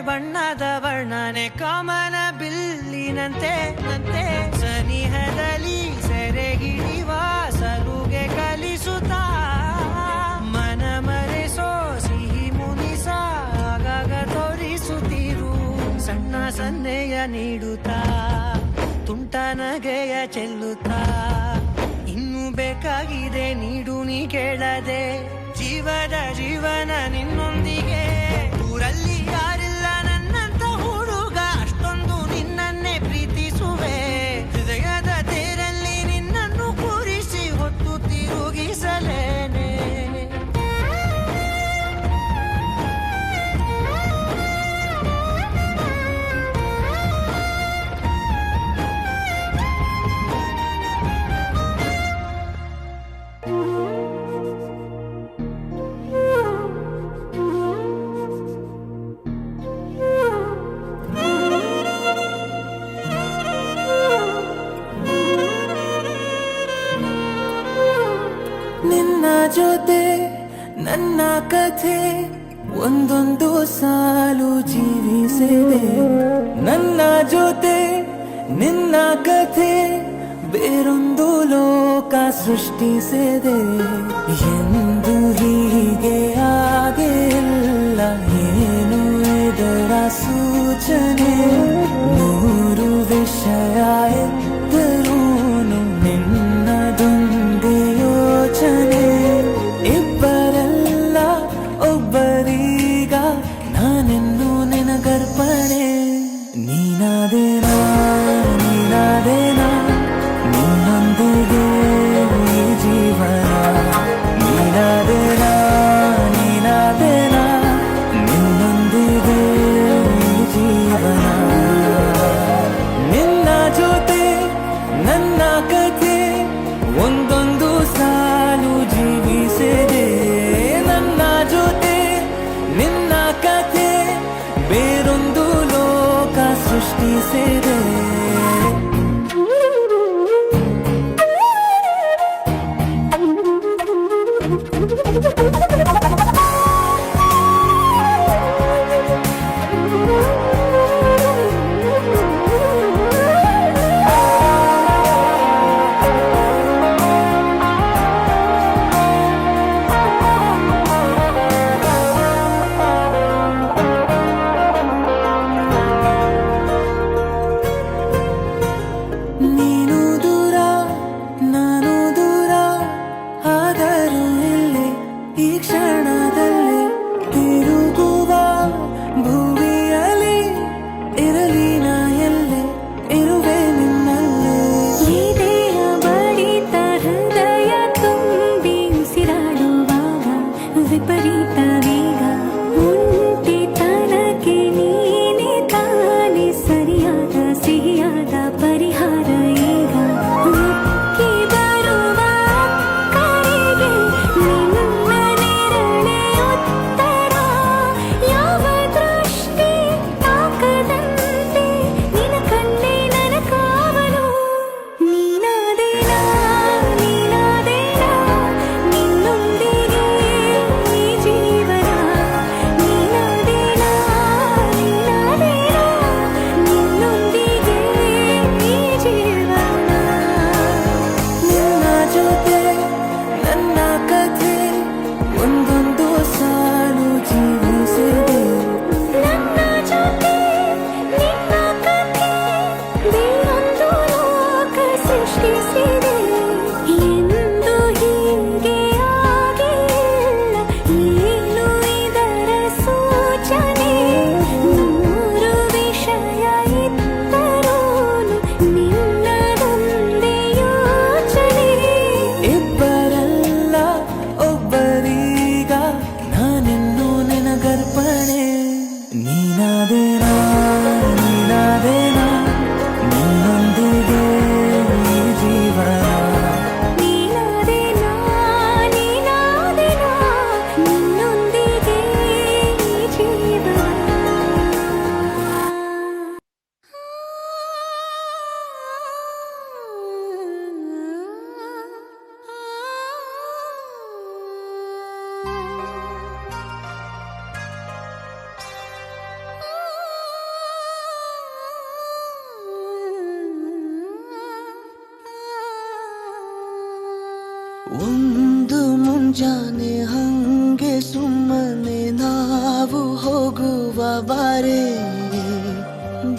ಬಣ್ಣದ ವರ್ಣನೆ ಕಾಮನ ಬಿಲ್ಲಿನಂತೆ ನಂತೆ ಸನಿಹದಲ್ಲಿ ಸೆರೆ ಹಿಡಿವ ಸಲುಗೆ ಕಲಿಸುತ್ತಾ ಮನ ಮರೆಸೋ ಸಿಹಿ ಮುನಿಸ ಆಗಾಗ ತೋರಿಸುತ್ತಿರು ಸಣ್ಣ ಸನ್ನೆಯ ನೀಡುತ್ತಾ ತುಂಟ ನಗೆಯ ಚೆಲ್ಲುತ್ತಾ ಇನ್ನು ಬೇಕಾಗಿದೆ ನೀಡು ನೀ ಕೇಳದೆ ಜೀವದ ಜೀವನ ನಿನ್ನೊಂದಿಗೆ ಊರಲ್ಲಿ ಯಾರಿಲ್ಲ ನನ್ನಂತ ಹುಡುಗ ಅಷ್ಟೊಂದು ನಿನ್ನನ್ನೇ ಪ್ರೀತಿಸುವೆ ಹೃದಯದ ತೇರಲ್ಲಿ ನಿನ್ನನ್ನು ಕೂರಿಸಿ ಹೊತ್ತು ತಿರುಗಿಸಲೇನೆ ನಿನ್ನ ಜೊತೆ ನನ್ನ ಕಥೆ ಒಂದೊಂದು ಸಾಲು ಜೀವಿಸಿದೆ ನನ್ನ ಜೊತೆ ನಿನ್ನ ಕಥೆ ಬೇರೊಂದು ಲೋಕ ಸೃಷ್ಟಿಸಿದೆ ಎಂದು ಹೀಗೆ ಆಗಿಲ್ಲ ಏನು ಇದರ ಸೂಚನೆ ನೂರು ವಿಷಯ ಎತ್ತರೂನು ನಿನ್ನದೊಂದೇ ಯೋಚನೆ ಇಬ್ಬರಲ್ಲ ಒಬ್ಬರೀಗ ನಾನೆನ್ನು ನಿನಗರ್ಪಣೆ ನೀನಾದೇನಾ ನೀನಾದೇನಾ ನಿನ್ನೊಂದಿಗೆ ಈ ಜೀವನ ನೀನಾದೇನಾ ನೀನಾದೇನಾ ನಿನ್ನೊಂದಿಗೆ ಈ ಜೀವನ ನಿನ್ನ ಜೊತೆ ನನ್ನ ಕಥೆ ಒಂದೊಂದು ಸಾಲು ಜೀವಿಸಿದೆ ನನ್ನ ಜೊತೆ ನಿನ್ನ ಕಥೆ ಬೇರೊಂದು ಲೋಕ ಸೃಷ್ಟಿಸಿದೆ ಒಂದು ಮುಂಜಾನೆ ಹಂಗೆ ಸುಮ್ಮನೆ ನಾವು ಹೋಗುವ ಬಾರೆ,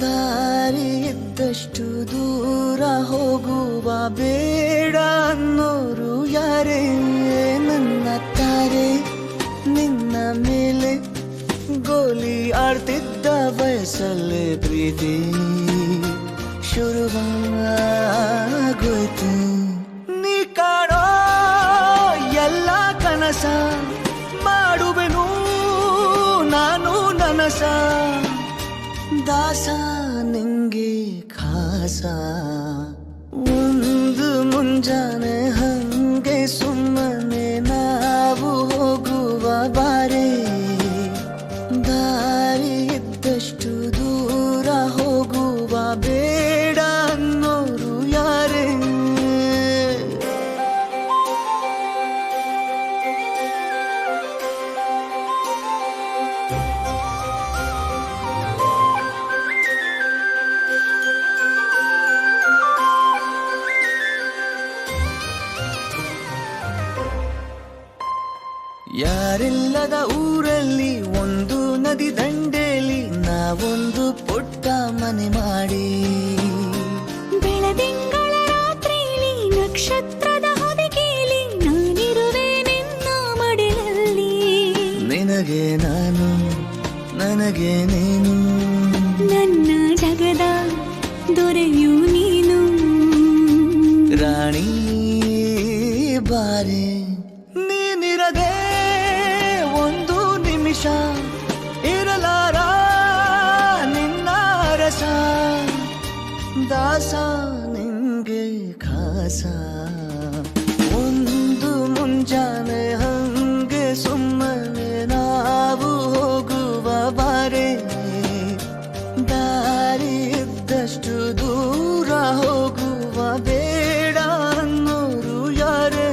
ದಾರಿ ಇದ್ದಷ್ಟು ದೂರ ಹೋಗುವ ಬೇಡ ಅನ್ನೋರು ಯಾರೇ. ನನ್ನ ತಾರೆ ನಿನ್ನ ಮೇಲೆ ಗೋಲಿ ಆಡ್ತಿದ್ದ ವಯಸ್ಸಲ್ಲೇ ಪ್ರೀತಿ ಶುರುವಾಗೋಯ್ತು. ನೀ ಕಾಣೋ ಎಲ್ಲ ಕನಸ ಮಾಡುವೆನು ನಾನು ನನಸ, ದಾಸ ನಿಂಗೆ ಖಾಸ. ಒಂದು ಮುಂಜಾನೆ ಹಂಗೆ ಸುಮ್ಮನೆ ನಾವು ಹೋಗುವ ಬಾರೆ, ದಾರಿ ಇದ್ದಷ್ಟು ದೂರ ಹೋಗುವ ಬೇಡ ಅನ್ನೋರು ಯಾರೇ. ಯಾರಿಲ್ಲದ ಊರಲ್ಲಿ ಒಂದು ನದಿ ದಂಡೆಯಲ್ಲಿ ನಾವೊಂದು ಪುಟ್ಟ ಮನೆ ಮಾಡಿ, ಬೆಳದಿಂಗಳ ರಾತ್ರಿಲಿ ನಕ್ಷತ್ರದ ಹೊದಿಕೆಯಲ್ಲಿ ನಾನಿರುವೆ ನಿನ್ನ ಮಡಿಲಲ್ಲಿ. ನಿನಗೆ ನಾನು ನನಗೆ ನೀನು, ನನ್ನ ಜಗದ ದೊರೆಯು ನೀನು. ರಾಣಿ ಬಾರೆ ನೀನಿರದೆ ಒಂದು ನಿಮಿಷ ಇರಲಾರ ನಿನ್ನ ರಸ, ದಾಸ ನಿಂಗೆ ಖಾಸ. ಒಂದು ಮುಂಜಾನೆ ಹಂಗೆ ಸುಮ್ಮನೆ ನಾವು ಹೋಗುವ ಬಾರೆ, ದಾರಿ ಇದ್ದಷ್ಟು ದೂರ ಹೋಗುವ ಬೇಡ ಅನ್ನೋರು ಯಾರೇ.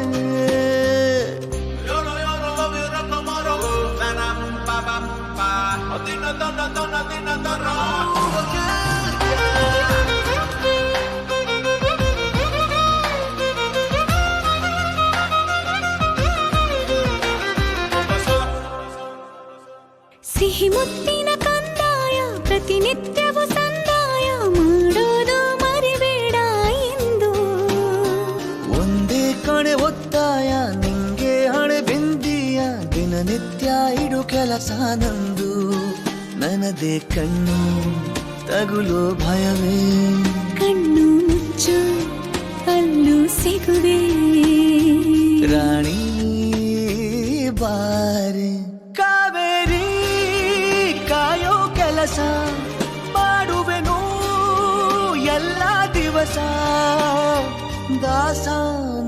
ಸಿಹಿ ಮುತ್ತಿನ ಕಂದಾಯ ಪ್ರತಿನಿತ್ಯವೂ ಸಂದಾಯ ಮಾಡೋದು ಮರಿಬೇಡ ಎಂದು. ಒಂದೇ ಕಣೆ ಒತ್ತಾಯ ನಿಂಗೆ ಹಣೆ ಬಿಂದಿಯ, ದಿನನಿತ್ಯ ಇಡು ಕೆಲಸ ನಂದು. ನನ್ನದೇ ಕಣ್ಣು ತಗುಲೋ ಭಯವೇ, ಕಣ್ಣು ಮುಚ್ಚು ಅಲ್ಲೂ ಸಿಗುವೆ. ರಾಣಿ ಬಾರೆ ಕಾವೇರಿ ಕಾಯೋ ಕೆಲಸ ಮಾಡುವೆನು ಎಲ್ಲ ದಿವಸ, ದಾಸ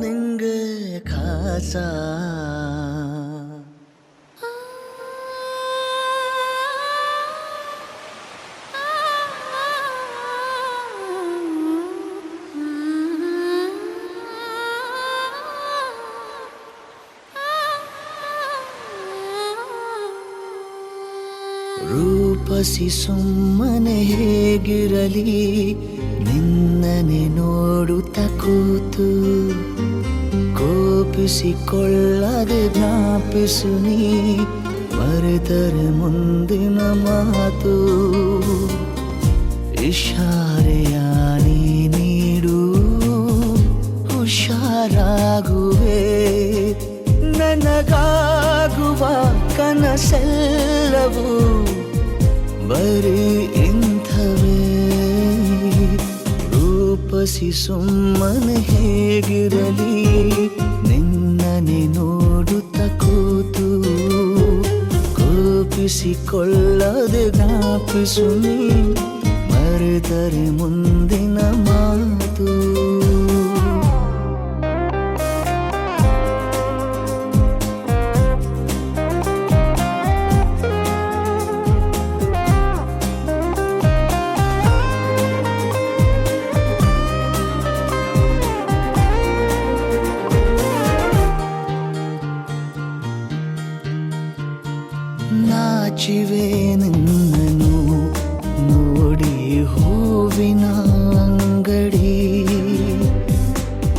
ನಿಂಗೆ ಖಾಸ. ರೂಪಸಿ ಸುಮ್ಮನೆ ಹೇಗಿರಲಿ ನಿನ್ನನೆ ನೋಡುತ್ತ ಕೂತು, ಕೋಪಿಸಿಕೊಳ್ಳದೆ ಜ್ಞಾಪಿಸು ನೀ ಮರೆತರೆ ಮುಂದಿನ ಮಾತು. ಇಶಾರೆಯ ನೀ ನೀಡು ಹುಷಾರಾಗುವೆ, ನನಗಾಗುವ ಕನಸೆಲ್ಲವೂ ಬರೀ ಇಂಥವೇ. ರೂಪಸಿ ಸುಮ್ಮನೆ ಹೇಗಿರಲಿ ನಿನ್ನನೆ ನೋಡುತ್ತ ಕೂತು, ಕೋಪಿಸಿಕೊಳ್ಳದೆ ಜ್ಞಾಪಿಸು ನೀ ಮರೆತರೆ ಮುಂದಿನ ಮಾತು. ನಾಚಿವೆ ನಿನ್ನನು ನೋಡಿ ಹೂವಿನ ಅಂಗಡಿ,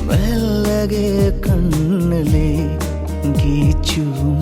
ಮೆಲ್ಲಗೆ ಕಣ್ಣಲ್ಲಿ ಚೂಮ